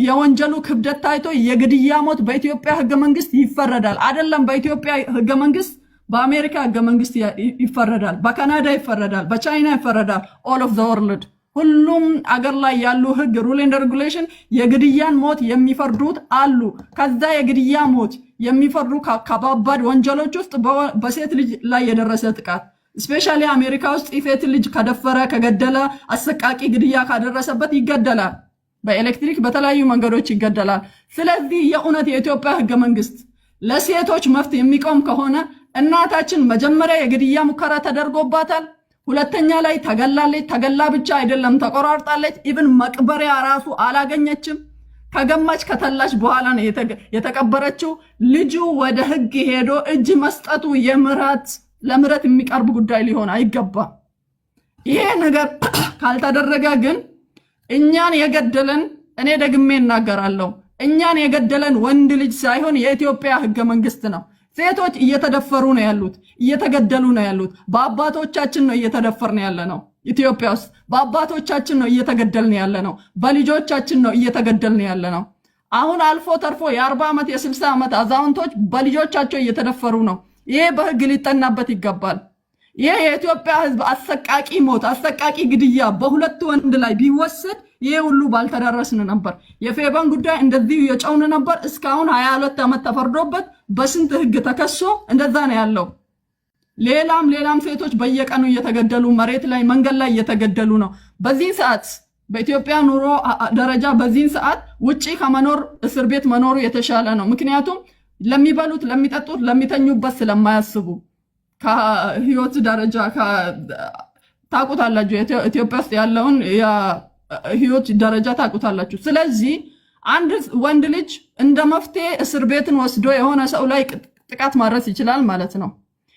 የወንጀሉ ክብደት ታይቶ የግድያ ሞት በኢትዮጵያ ህገ መንግስት ይፈረዳል። አይደለም በኢትዮጵያ ህገ መንግስት በአሜሪካ ህገ መንግስት ይፈረዳል፣ በካናዳ ይፈረዳል፣ በቻይና ይፈረዳል። ኦል ኦፍ ዘ ወርልድ ሁሉም አገር ላይ ያሉ ህግ ሩል ኤንድ ሬጉሌሽን የግድያን ሞት የሚፈርዱት አሉ። ከዛ የግድያ ሞት የሚፈርዱ ከባባድ ወንጀሎች ውስጥ በሴት ልጅ ላይ የደረሰ ጥቃት ስፔሻሊ አሜሪካ ውስጥ ሴት ልጅ ከደፈረ ከገደለ አሰቃቂ ግድያ ካደረሰበት ይገደላል። በኤሌክትሪክ በተለያዩ መንገዶች ይገደላል። ስለዚህ የእውነት የኢትዮጵያ ህገ መንግስት ለሴቶች መብት የሚቆም ከሆነ እናታችን መጀመሪያ የግድያ ሙከራ ተደርጎባታል። ሁለተኛ ላይ ተገላለች። ተገላ ብቻ አይደለም ተቆራርጣለች። ኢቭን መቅበሪያ ራሱ አላገኘችም። ከገማች ከተላች በኋላ ነው የተቀበረችው። ልጁ ወደ ህግ ሄዶ እጅ መስጠቱ ለምረት የሚቀርብ ጉዳይ ሊሆን አይገባም። ይሄ ነገር ካልተደረገ ግን እኛን የገደለን እኔ ደግሜ እናገራለሁ፣ እኛን የገደለን ወንድ ልጅ ሳይሆን የኢትዮጵያ ህገ መንግስት ነው። ሴቶች እየተደፈሩ ነው ያሉት፣ እየተገደሉ ነው ያሉት። በአባቶቻችን ነው እየተደፈርን ያለ ነው። ኢትዮጵያ ውስጥ በአባቶቻችን ነው እየተገደልን ያለ ነው። በልጆቻችን ነው እየተገደልን ያለ ነው። አሁን አልፎ ተርፎ የ40 ዓመት የ60 ዓመት አዛውንቶች በልጆቻቸው እየተደፈሩ ነው። ይሄ በህግ ሊጠናበት ይገባል። ይሄ የኢትዮጵያ ህዝብ አሰቃቂ ሞት፣ አሰቃቂ ግድያ በሁለት ወንድ ላይ ቢወሰድ ይሄ ሁሉ ባልተደረስን ነበር። የፌበን ጉዳይ እንደዚህ የጨውን ነበር። እስካሁን 22 ዓመት ተፈርዶበት በስንት ህግ ተከሶ እንደዛ ነው ያለው። ሌላም ሴቶች በየቀኑ እየተገደሉ መሬት ላይ መንገድ ላይ እየተገደሉ ነው። በዚህ ሰዓት በኢትዮጵያ ኑሮ ደረጃ በዚህ ሰዓት ውጪ ከመኖር እስር ቤት መኖሩ የተሻለ ነው። ምክንያቱም ለሚበሉት፣ ለሚጠጡት፣ ለሚተኙበት ስለማያስቡ ከህይወት ደረጃ ታቁታላችሁ። ኢትዮጵያ ውስጥ ያለውን ህይወት ደረጃ ታቁታላችሁ። ስለዚህ አንድ ወንድ ልጅ እንደ መፍትሄ እስር ቤትን ወስዶ የሆነ ሰው ላይ ጥቃት ማድረስ ይችላል ማለት ነው።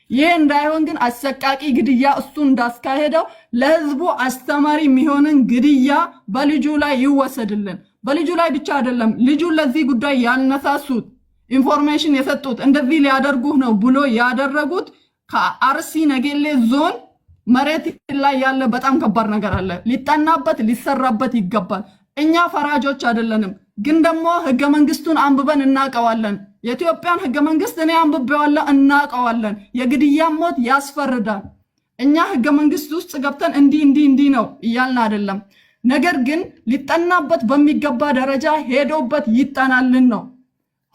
ይሄ እንዳይሆን ግን አሰቃቂ ግድያ እሱ እንዳስካሄደው ለህዝቡ አስተማሪ የሚሆንን ግድያ በልጁ ላይ ይወሰድልን። በልጁ ላይ ብቻ አይደለም፣ ልጁን ለዚህ ጉዳይ ያነሳሱት ኢንፎርሜሽን የሰጡት እንደዚህ ሊያደርጉህ ነው ብሎ ያደረጉት ከአርሲ ነገሌ ዞን መሬት ላይ ያለ በጣም ከባድ ነገር አለ። ሊጠናበት ሊሰራበት ይገባል። እኛ ፈራጆች አይደለንም፣ ግን ደግሞ ህገ መንግስቱን አንብበን እናቀዋለን። የኢትዮጵያን ህገ መንግስት እኔ አንብቤዋለሁ፣ እናቀዋለን። የግድያ ሞት ያስፈርዳል። እኛ ህገ መንግስት ውስጥ ገብተን እንዲህ ነው እያልን አይደለም። ነገር ግን ሊጠናበት በሚገባ ደረጃ ሄዶበት ይጠናልን ነው።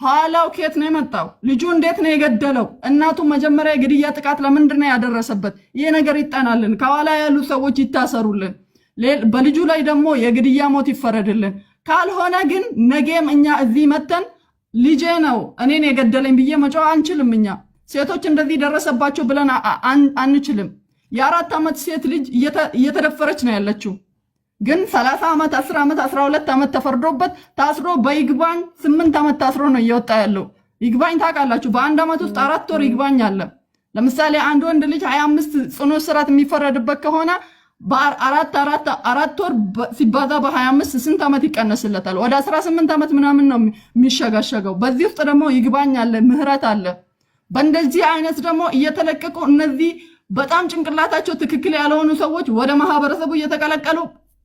ኋላው ከየት ነው የመጣው? ልጁ እንዴት ነው የገደለው? እናቱ መጀመሪያ የግድያ ጥቃት ለምንድን ነው ያደረሰበት? ይሄ ነገር ይጠናልን። ከኋላ ያሉ ሰዎች ይታሰሩልን። በልጁ ላይ ደግሞ የግድያ ሞት ይፈረድልን። ካልሆነ ግን ነገም እኛ እዚህ መተን ልጄ ነው እኔን የገደለኝ ብዬ መጮህ አንችልም። እኛ ሴቶች እንደዚህ ደረሰባቸው ብለን አንችልም። የ4 ዓመት ሴት ልጅ እየተደፈረች ነው ያለችው። ግን 30 ዓመት 10 ዓመት 12 ዓመት ተፈርዶበት ታስሮ በይግባኝ 8 ዓመት ታስሮ ነው እየወጣ ያለው። ይግባኝ ታውቃላችሁ፣ በአንድ ዓመት ውስጥ 4 ወር ይግባኝ አለ። ለምሳሌ አንድ ወንድ ልጅ 25 ጽኑ እስራት የሚፈረድበት ከሆነ በአራት ወር ሲባዛ በ25 ስንት ዓመት ይቀነስለታል? ወደ 18 ዓመት ምናምን ነው የሚሸጋሸገው። በዚህ ውስጥ ደግሞ ይግባኝ አለ፣ ምህረት አለ። በእንደዚህ አይነት ደግሞ እየተለቀቁ እነዚህ በጣም ጭንቅላታቸው ትክክል ያልሆኑ ሰዎች ወደ ማህበረሰቡ እየተቀላቀሉ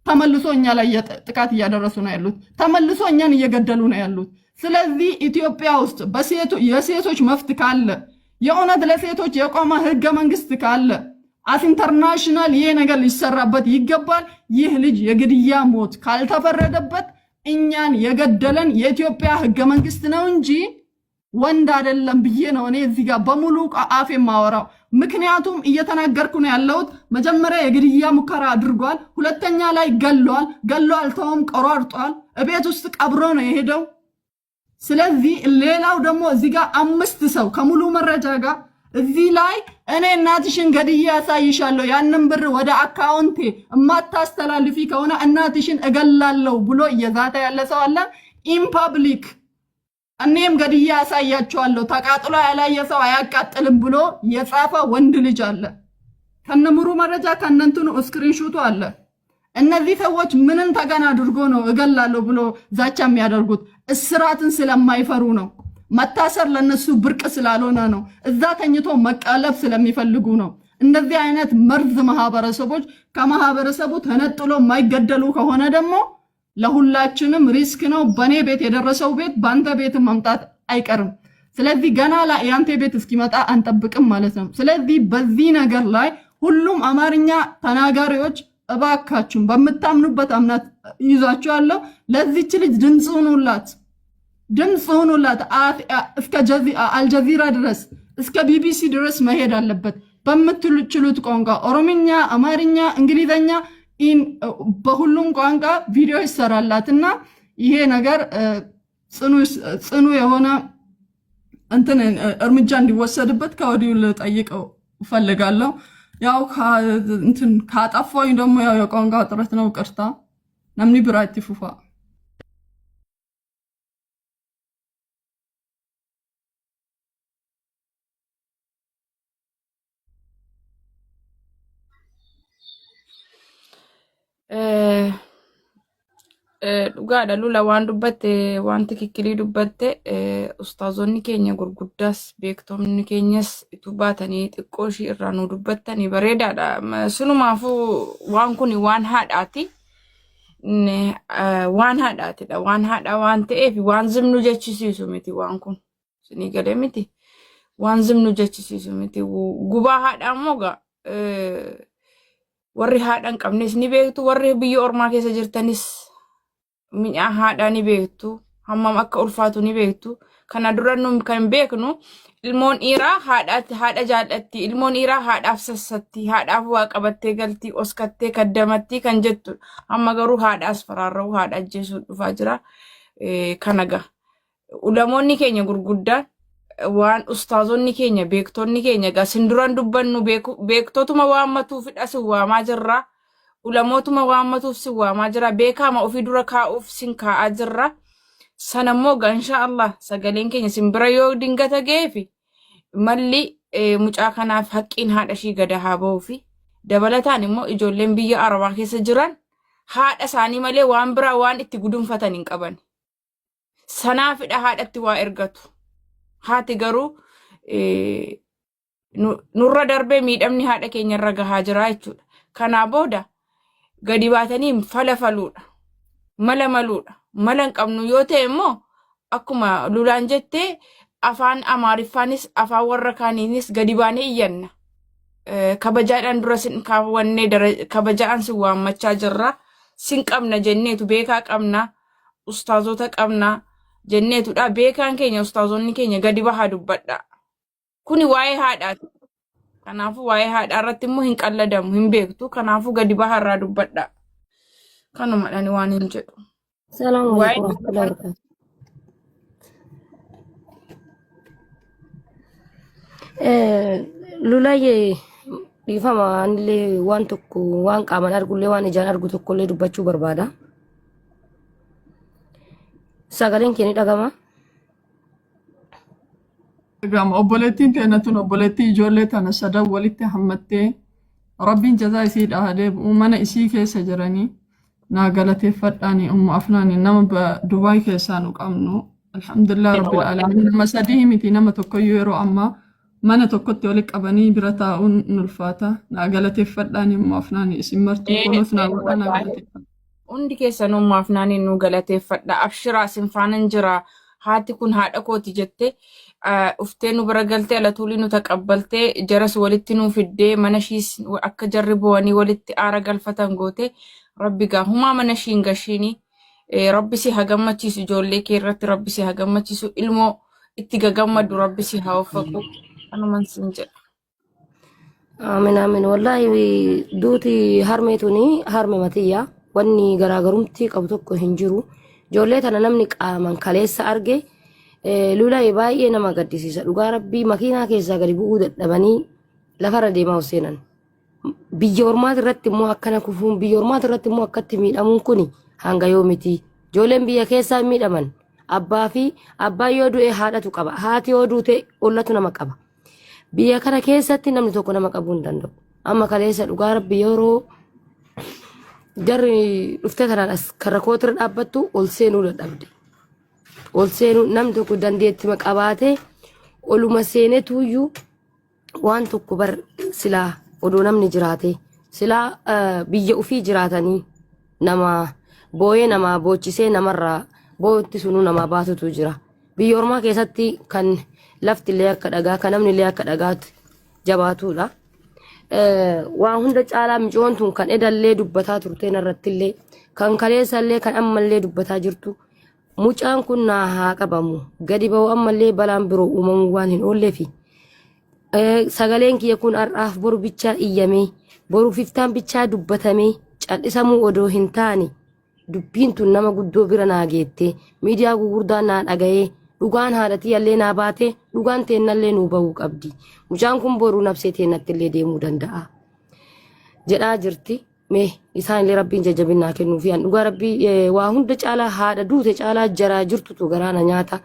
ተመልሶ እኛ ላይ ጥቃት እያደረሱ ነው ያሉት። ተመልሶ እኛን እየገደሉ ነው ያሉት። ስለዚህ ኢትዮጵያ ውስጥ የሴቶች መብት ካለ፣ የእውነት ለሴቶች የቆመ ህገ መንግስት ካለ አስ ኢንተርናሽናል ይሄ ነገር ሊሰራበት ይገባል። ይህ ልጅ የግድያ ሞት ካልተፈረደበት እኛን የገደለን የኢትዮጵያ ህገ መንግስት ነው እንጂ ወንድ አይደለም ብዬ ነው እኔ እዚህ ጋር በሙሉ አፍ የማወራው። ምክንያቱም እየተናገርኩ ነው ያለሁት። መጀመሪያ የግድያ ሙከራ አድርጓል፣ ሁለተኛ ላይ ገሏል፣ ተውም ቆራርጧል፣ እቤት ውስጥ ቀብሮ ነው የሄደው። ስለዚህ ሌላው ደግሞ እዚህ ጋር 5 ሰው ከሙሉ መረጃ ጋር እዚህ ላይ እኔ እናትሽን ገድዬ ያሳይሻለሁ ያንን ብር ወደ አካውንቴ እማታስተላልፊ ከሆነ እናትሽን እገላለሁ ብሎ እየዛተ ያለ ሰው አለ። ኢን ፐብሊክ እኔም ገድዬ ያሳያቸዋለሁ ተቃጥሎ ያላየ ሰው አያቃጥልም ብሎ የጻፈ ወንድ ልጅ አለ። ከነሙሩ መረጃ ከነንቱኑ ስክሪንሾቱ አለ። እነዚህ ሰዎች ምንን ተገና አድርጎ ነው እገላለሁ ብሎ ዛቻ የሚያደርጉት? እስራትን ስለማይፈሩ ነው። መታሰር ለነሱ ብርቅ ስላልሆነ ነው። እዛ ተኝቶ መቃለብ ስለሚፈልጉ ነው። እንደዚህ አይነት መርዝ ማህበረሰቦች ከማህበረሰቡ ተነጥሎ የማይገደሉ ከሆነ ደግሞ ለሁላችንም ሪስክ ነው። በኔ ቤት የደረሰው ቤት ባንተ ቤት መምጣት አይቀርም። ስለዚህ ገና ያንተ ቤት እስኪመጣ አንጠብቅም ማለት ነው። ስለዚህ በዚህ ነገር ላይ ሁሉም አማርኛ ተናጋሪዎች እባካችሁን በመታምኑበት አምናት ይዛችኋለሁ። ለዚች ልጅ ድምጽ ሁኑላት። እስከ አልጀዚራ ድረስ እስከ ቢቢሲ ድረስ መሄድ አለበት። በምትችሉት ቋንቋ ኦሮምኛ፣ አማርኛ፣ እንግሊዘኛ በሁሉም ቋንቋ ቪዲዮ ይሰራላትና ይሄ ነገር ጽኑ የሆነ እንትን እርምጃ እንዲወሰድበት ከወዲሁ ልጠይቀው እፈልጋለሁ። ያው እንትን ካጠፋኝ ደግሞ ያው የቋንቋ ጥረት ነው። ቅርታ namni biraa itti fufa. Dhugaadha lula waan dubbatte wanti kikkilii dubbatte ustaazonni keenya gurguddaas beektomni keenyas itti baatanii xiqqoo ishii irraa nu dubbattanii bareedaadha. Sunumaafuu waan kun waan haadhaati. Waan haadhaatidha. Waan haadhaa waan ta'eef waan zimnu jechisiisu miti waan kun. Sinii galee miti. Waan zimnu jechisiisu miti. Gubaa haadhaa immoo warri haadhaan qabnes ni beektu, warri biyya ormaa keessa jirtanis mi'a haadhaa ni beektu, hammam akka ulfaatu ni beektu. Kana dura nu kan beeknu ilmoon dhiiraa haadha jaallatti, ilmoon dhiiraa haadhaaf sassatti, haadhaaf waa qabattee galtii, oskattee kaddamatti kan jettu. Amma garuu haadhaas faraarra'u, haadha ajjeesuu dhufaa jira. Kanaga ulamoonni keenya gurguddaan waan ustaazonni keenya beektonni keenya gaa sinduran dubbannu beektotuma waammatuuf hidhas waamaa jirra. Ulamootuma waammatuuf si waamaa jira. Beekama ofii dura kaa'uuf sin kaa'aa jirra. Sanammoo gaa inshaallah sagaleen keenya simbira yoo dingata geefi malli mucaa kanaaf haqqiin haadha ishii gada haa ba'uufi dabalataan immoo ijoolleen biyya arabaa keessa jiran haadha isaanii malee waan biraa waan itti gudunfatan hin qaban. Sanaafidha haadhatti waa ergatu. Haati garuu nurra darbee miidhamni haadha keenya irra gahaa jira jechuudha. Kanaa booda gadi baatanii fala faluudha. Mala maluudha. Mala hin qabnu yoo ta'e immoo akkuma lulaan jettee afaan Amaariffaanis afaan warra kaaniinis gadi baanee iyyanna. Kabajaadhaan dura sin kaawwannee kabajaan sin waammachaa jirra. Sin qabna jenneetu beekaa qabna. Ustaazota qabna. Jenneetudha beekaan keenya ustaazonni keenya gadi bahaa dubbadha. Kuni waa'ee haadhaati. Kanaafuu waa'ee haadhaa irratti immoo hin qalladamu hin beektu. Kanaafuu gadi bahaa irraa dubbadha. Kanumadhaan waan hin jedhu. Salaamu alaikum warahmatullahi wabarakatuh. Lulaayee dhiifama anillee waan tokko waan qaaman argullee waan ijaan argu tokkollee dubbachuu barbaada. Sagaleen kee ni dhagama. Dhagama obboleettiin teenatun obboleettii ijoollee tana sadan walitti hammattee rabbiin jazaa isii dhaadee mana isii keessa jiranii naa galateeffadhaanii ummu afnaanii nama Dubaay keessaa nu qabnu alhamdulillah rabbil alaamiin nama sadii miti nama tokkoyyuu yeroo ammaa mana tokkotti walitti qabanii bira taa'uun nulfaata naa galateeffadhaanii ummu afnaanii isin martuu kunuuf naa godha naa galateeffadha. Hundi keessan ummu afnaanii nu galateeffadha. Abshiraa sin faanan jira. Haati kun haadha kooti jettee uftee nu bira galtee alatuulii nu taqabbaltee jaras walitti nu fiddee mana ishiis akka jarri bu'anii walitti aara galfatan goote rabbi gaa humaa mana ishiin gashiini rabbi si haa gammachiisu ijoollee kee irratti rabbi si haa gammachiisu ilmoo itti gagammadu rabbi si haa waffaqu kanuman sin jedha. Aamin aamin wallahi duuti harmeetuni harme matiyyaa. Wanni garaagarumti qabu tokko hin jiru. Ijoollee tana namni qaaman kaleessa arge Lula baay'ee nama gaddisiisa. Dhugaa rabbii makiinaa keessaa gadi bu'uu dadhabanii lafarra deemaa seenan. Biyya ormaati irratti immoo akkana kufuun biyya ormaati irratti immoo akkatti miidhamuun kuni hanga yoomiti. Ijoolleen biyya keessaa miidhaman abbaa yoo du'e haadhatu qaba. Haati yoo duute ollatu nama qaba. Biyya kana keessatti namni tokko nama qabuu hin danda'u. Amma kaleessa dhugaa rabbii yeroo jarri dhuftee kanaanas karra kootirra dhaabbattu ol seenuu dadhabde. Ol seenuu namni tokko dandeettima qabaatee oluma seenetuyyuu waan tokko bar silaa odoo namni jiraate silaa biyya ufii jiraatanii nama booyee nama boochisee namarraa bootti sunuu nama baatutu jira. Biyya ormaa keessatti kan lafti illee akka dhagaa kan namni illee akka dhagaatti jabaatudha. Waan hunda caalaa micoon tun kan edallee dubbataa turteen irratti illee kan kaleessa illee kan ammallee dubbataa jirtu. Mucaan kun naa haa qabamu gadi ba'u ammallee balaan biroo uumamuu waan hin oolleefi sagaleen kiyya kun har'aaf boru bichaa iyyamee boru fiftaan bichaa dubbatamee cal'isamuu odoo hin taane dubbiin tun nama guddoo bira naa geette miidiyaa gurguddaa naa dhaga'ee dhugaan haadhatii illee naa baate dhugaan teennallee nuu bahuu qabdi mucaan kun boruu nabsee teennatti illee deemuu danda'a jedhaa jirti. Mee isaan illee rabbiin jajjabinaa kennuufi an dhugaa rabbii waa hunda caalaa haadha duute caalaa jaraa jirtutu garaana nyaata.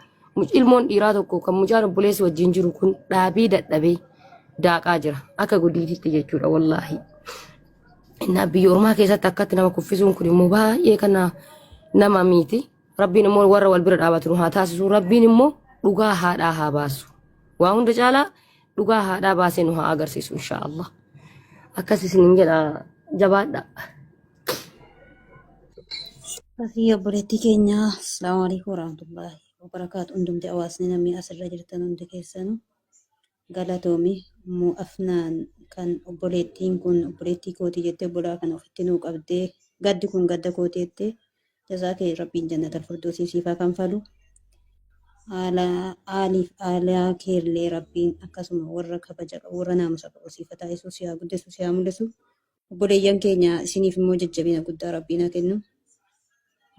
Ilmoon dhiiraa tokko kan mucaan obboleessi wajjin jiru kun dhaabii dadhabee daaqaa jira akka guddiititti jechuudha wallaahi. Innaa biyya ormaa keessatti akkatti nama kuffisuun kun immoo baay'ee kana nama miiti. Rabbiin immoo warra wal bira dhaabatu haa taasisu. Rabbiin immoo dhugaa haadhaa haa baasu. Waa hunda caalaa dhugaa haadhaa baasee nu haa agarsiisu inshaallah. Akkas isin jedha. Jabaadha. Asii obboleettii keenya assalamu alaikum warahmatullahi wabarakatuh. Hundumti hawaasni namni asirra jirtan hundi keessanuu galatoomi immoo afnaan kan obboleettiin kun obboleettii kootii jettee bolaa kana ofitti nuu qabdee gaddi kun gadda kootii jettee jazaa kee rabbiin jannatal firdoosii siifaa kan falu aaliif aalaa keellee rabbiin akkasuma warra kabaja qabu warra naamusa qabu siifa taasisuu siyaa guddisu siyaa mul'isu. Obboleeyyan keenya isiniif immoo jajjabina guddaa rabbiin haa kennu.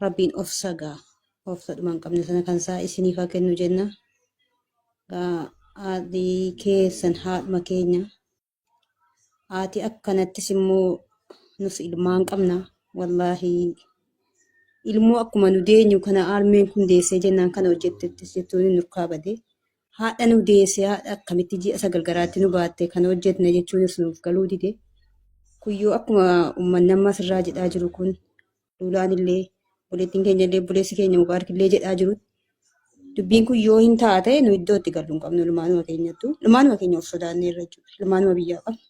Rabbiin of sagaa of sadhumaan qabne sana kan isaa isiniif haa kennu jenna. Haati keessan haadhuma keenya. Haati akkanattis immoo nus ilmaan qabna. Wallaahi ilmoo akkuma nu deenyu kana aalmeen kun deessee jennaan kana hojjettettis jettuun nurkaa badee. Haadha nu deessee haadha akkamitti ji'a 9 garaatti nu baatte kana hojjetne jechuunis nuuf galuu dide. Kuyyoo akkuma uummanni amma asirraa jedhaa jiru kun Lulaan illee obboleettiin keenya illee obboleessi keenya Mubaarak illee jedhaa jiru. Dubbiin kun yoo hin taate nu iddoo itti galuu hin qabnu ilmaanuma keenyattu. Ilmaanuma keenya of sodaannee irra jechuudha. Ilmaanuma biyyaa qabna.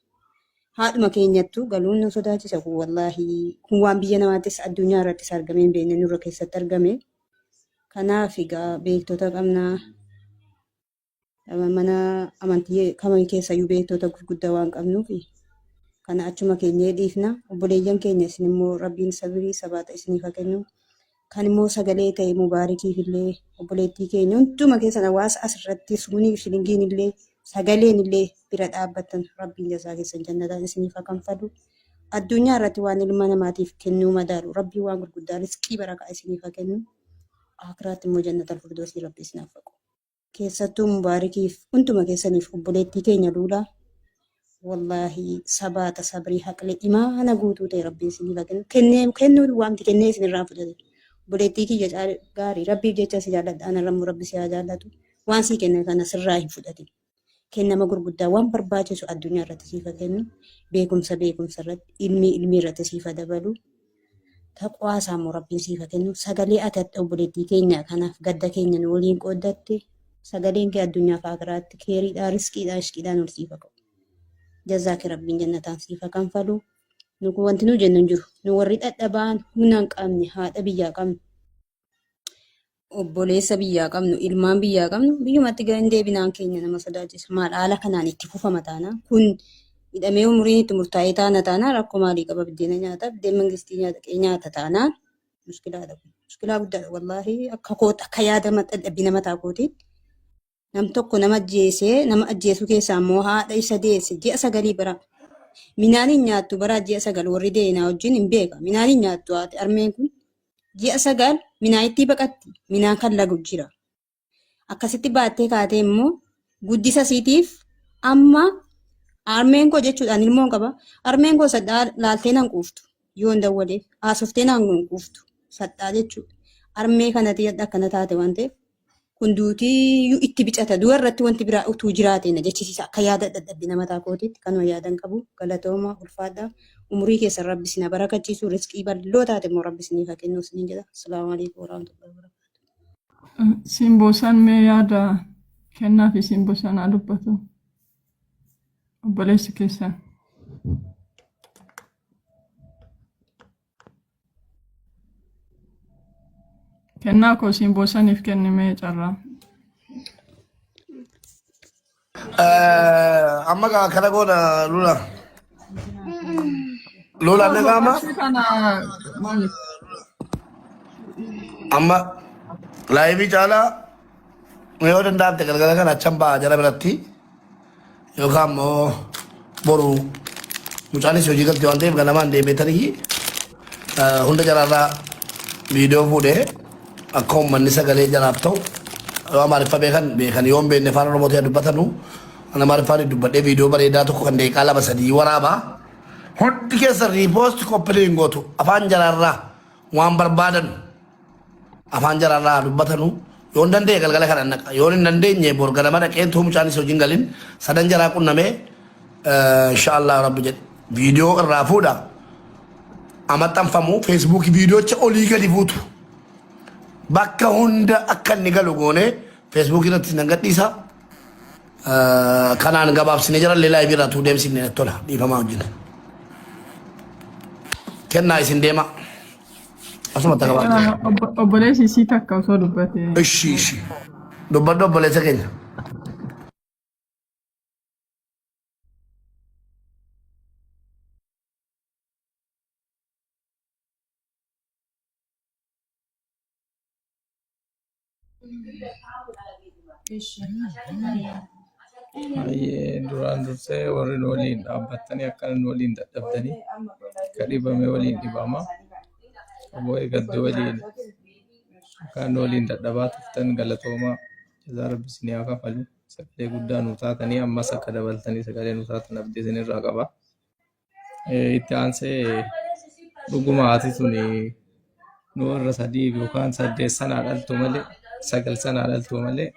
Haadhuma keenyattu galuun nu sodaachisa kun wallaahi kun waan biyya namaattis addunyaa irrattis argamee hin beekne nurra keessatti argame. Kanaaf egaa beektota qabnaa mana amantii kamii keessayyuu beektota gurguddaa waan qabnuufi. Kana achuma keenya dhiifna obboleeyyan keenya isin immoo rabbiin sabrii sabaata isiniif haa kennu. Kan immoo sagalee ta'e Mubaarikiif illee obboleettii keenya hunduma keessan hawaasa asirratti suniif shilingiin illee sagaleen illee bira dhaabbattan rabbiin jazaa keessan jannataan isiniif haa kanfalu. Addunyaa irratti waan ilma namaatiif kennuu madaalu rabbiin waan gurguddaa riskii barakaa isiniif haa kennu. Akiraatti immoo jannatal firdoosii rabbi isinaaf haqu. Keessattuu Mubaarikiif hunduma keessaniif obboleettii keenya Luulaa. Wallahi sabaata sabrii haqlee imaana guutuu ta'e rabbiin isiniif haa kennu. Kennuu waamti kennee isinirraa fudhate. Obboleettii kiyya gaarii rabbiif jecha si jaalladha. Anarrammoo rabbi si haa jaallatu. Waan sii kenne kana sirraa hin fudhatin. Kennama gurguddaa waan barbaachisu addunyaa irratti siif haa kennu. Beekumsa irratti ilmi irratti siif haa dabalu. Taqwaasaa immoo rabbiin siif haa kennu. Sagalee ati obboleettii keenya kanaaf gadda keenya nu waliin qooddatte. Sagaleen kee addunyaa fi akiraatti keeriidhaa riskiidhaa ishqiidhaan ol siif haa qabu. Jazaaki rabbiin jannataan siif haa kanfalu. Nu wanti nu jennu hin jiru. Nu warri dadhabaan humna hin qabne haadha biyyaa qabnu. Obboleessa biyyaa qabnu ilmaan biyyaa qabnu biyyumatti hin deebinaan keenya nama sodaachisa. Maal haala kanaan itti fufama taana kun hidhamee umuriin itti murtaa'ee taana rakkoo maalii qaba biddeena nyaata biddeen mangistii nyaata taanaan mushkilaadha. Mushkilaa guddaadha wallaahi akka yaada dadhabbii mataa kootiin. Nam tokko nama ajjeesuu keessaa immoo haadha isa deesse ji'a 9 bara. Minaan hin nyaattu bara ji'a 9 warri deenaa wajjin hin beeka. Minaan hin nyaattu haati armeen kun ji'a 9 minaa itti baqatti. Minaan kan lagu jira. akkasitti baattee kaatee immoo guddisa siitiif amma armeen koo jechuudhaan ilmoon qaba. Armeen koo sadhaa laaltee nan quuftu yoo hin dawwaleef haasoftee nan quuftu sadhaa jechuudha. Armee kanatti akkana taate waan ta'eef kun duutii itti bicata du'a irratti wanti biraa utuu jiraate na jechisiisa akka yaada dadhabbii nama taakotiitti kanuma yaadan qabu galatooma ulfaadhaa umurii keessa rabbi sina barakachiisu riskii bal'oo taate immoo rabbi siniif haa kennu siniin jedha. Asalaamu alaikum warahmatullahi wabarakatuh. Simboosan mee yaada kennaa fi simboosan haa dubbatu. Obboleessi keessan. Kennaa koo simboosaniif kennimee carraa. Amma kana goona Lula. Lula ne gama? Kana maaliif? Amma laayibii caalaa yoo danda'amte galgala kana achan ba'a jala biratti yookaan immoo boru mucaanis hojii galti waan ta'eef ganamaan deebiitanii hunda jalaarraa viidiyoo fuudhee akka uummanni sagalee jalaaf ta'u yoo amaariffa beekan yoo hin beekne afaan oromootiin dubbatanu ana amaariffaan dubbadhee viidiyoo bareedaa tokko kan daqiiqaa 2-3 waraabaa hundi keessa riipoost koppiliin gootu afaan jalaarraa waan barbaadan afaan jalaarraa dubbatanu yoo hin dandeenye galgala kana naqa yoo hin dandeenye bor ganama dhaqeen tuu mucaanis hojiin galin sadan jalaa qunnamee inshaallah rabbi jedhe viidiyoo irraa fuudha amaxxanfamu feesbuukii viidiyoocha olii gadi fuutu. Bakka hunda akka inni galu goone feesbuukii irratti nan gadhiisa. Kanaan gabaabsinee jira laayivii irraa tuu deemsifne tola dhiifamaa wajjin. Kennaa isin deema. Asumatti gabaabsinee. Obboleessi isii takka osoo dubbate. Ishi. Dubbadhu obboleessa keenya. Duraan dursee warri waliin dhaabbattanii akka waliin dadhabdanii ka dhibame waliin dhibama. Obbo eegadde waliin kan waliin dadhabaa turtan galatoomaa jazaa rabbi isinii haa kafalu. Sagalee guddaa nu taatanii ammas akka dabaltanii sagalee nu taatan abdii isinirraa qaba. Itti aansee dhuguma haati tuni nu warra sadii yookaan 8 sanaa dhaltu malee 9 sanaa dhaltu malee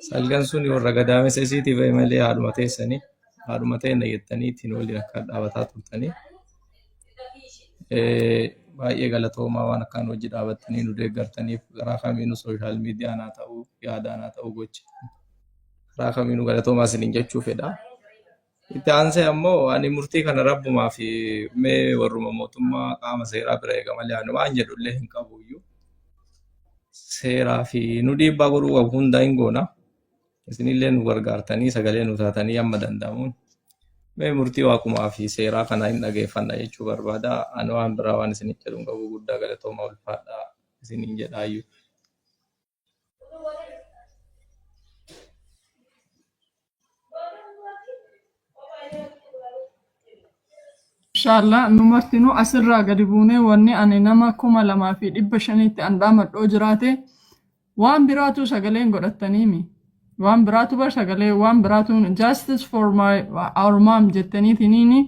salgan sun warra gadaamessa isiitii bahe malee haadhuma teessanii haadhuma ta'e jettanii ittiin waliin akka dhaabataa turtanii baay'ee galatoomaa waan akkaan hojii dhaabattanii nu deeggartaniif karaa kamiinuu sooshaal miidiyaan haa ta'u yaadaan haa ta'u gocha karaa kamiinuu galatoomaa isiniin jechuu fedha. Itti aansee ammoo ani murtii kana rabbumaa fi mee warruma mootummaa qaama seeraa bira eega malee ani waan jedhullee hin qabuyyuu seeraa fi nu dhiibbaa godhuu qabu hundaa hin goona. Isinillee nu gargaartanii sagalee nu taatanii amma danda'amuun mee murtii waaqumaa fi seeraa kana hin dhageeffanna jechuu barbaada. Ani waan biraa waan isiniin jedhu hin qabu guddaa galatoomaa ulfaadhaa isiniin jedhaayyuu. Inshallah numartinu asirraa gadi buunee wanni ani nama 2,500tti andaamadhoo jiraate waan biraatu sagaleen godhattaniimi. Waan biraatu bar sagalee waan biraatu justice for our mom jettaniitiniini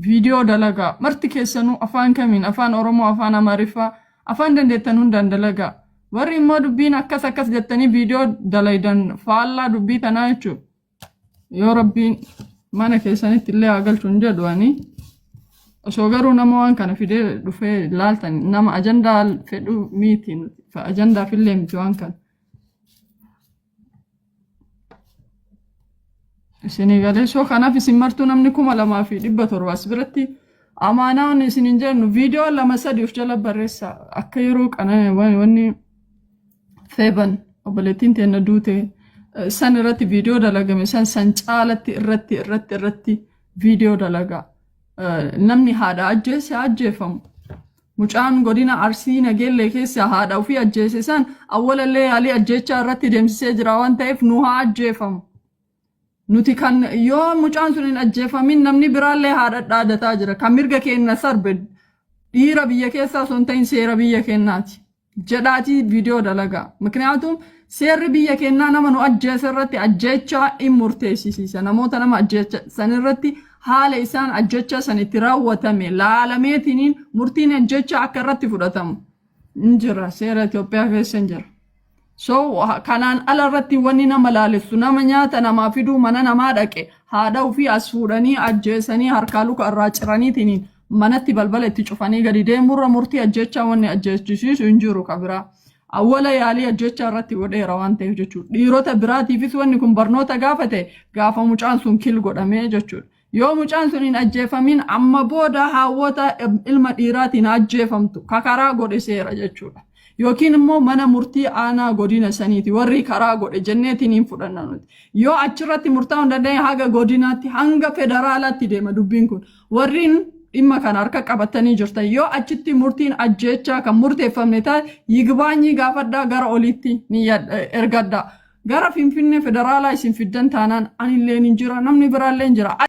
viidiyoo dalagaa marti keessanuu afaan kamiin afaan Oromoo afaan Amaariffaa afaan dandeettan hundaan dalagaa. Warri immoo dubbiin akkas jettanii viidiyoo dalaydan faallaa dubbii tanaa jechuudha. Yoo rabbiin mana keessanitti illee haa galchuun jedhuanii. Osoo garuu nama waan kana fidee dhufee laaltan nama ajandaa fedhu miitiin ajandaa fillee miti waan kana. Isinii galee soo kanaaf isin martuu namni 2,700 as biratti amaanaan isiniin jennu viidiyoo 2-3 of jala barreessa akka yeroo qananii wanni feeban obboleettiin teenna duute san irratti viidiyoo dalagame san caalatti irratti viidiyoo dalagaa. Namni haadha ajjeese ajjeefamu. Mucaan godina Arsii Nageellee keessa haadha ofii ajjeese san awwalallee yaalii ajjechaa irratti deemsisee jira waan ta'eef nu haa ajjeefamu. Nuti kan yoo mucaan sun hin ajjeefamin namni biraallee haadha dhaadataa jira. Kan mirga keenya sarbe dhiira biyya keessaa osoo hin ta'in seera biyya keenyaati. Jedhaatii viidiyoo dalagaa. Miknyaatuun seerri biyya keenyaa nama nu ajjeese irratti ajjechaa hin murteessisiisa. Namoota nama ajjeesan irratti haala isaan ajjechaa san itti raawwatame laalameetiniin murtiin ajjechaa akka irratti fudhatamu hin jira. Seera Itoophiyaa keessa hin jira. So kanaan ala irratti wanni nama laalessu nama nyaata namaa fiduu mana namaa dhaqe haadha ofii as fuudhanii ajjeesanii harkaa luka irraa ciraniitiin manatti balbala itti cufanii gadi deemurra murtii ajjechaa wanni ajjeechisiisu hin jiru kabiraa. Awwala yaalii ajjechaa irratti godheera waan ta'eef jechuudha. Dhiirota biraatiifis wanni kun barnoota gaafate gaafa mucaan sun kil godhamee jechuudha. Yoo mucaan sun hin ajjeefamin amma booda hawwata ilma dhiiraatiin ajjeefamtu kakaraa godhe seera jechuudha. Yookiin immoo mana murtii aanaa godina saniiti warri karaa godhe jenneetiin hin fudhanna nuti. Yoo achirratti murtaa'uu hin dandeenye haga godinaatti hanga federaalaatti deema dubbiin kun. Warriin dhimma kana harka qabatanii jirtan yoo achitti murtiin ajjechaa kan murteeffamne taate yigbaanyii gaafadhaa gara oliitti ni ergadhaa. Gara Finfinnee federaalaa isin fiddan taanaan anillee ni jira namni biraallee ni jira.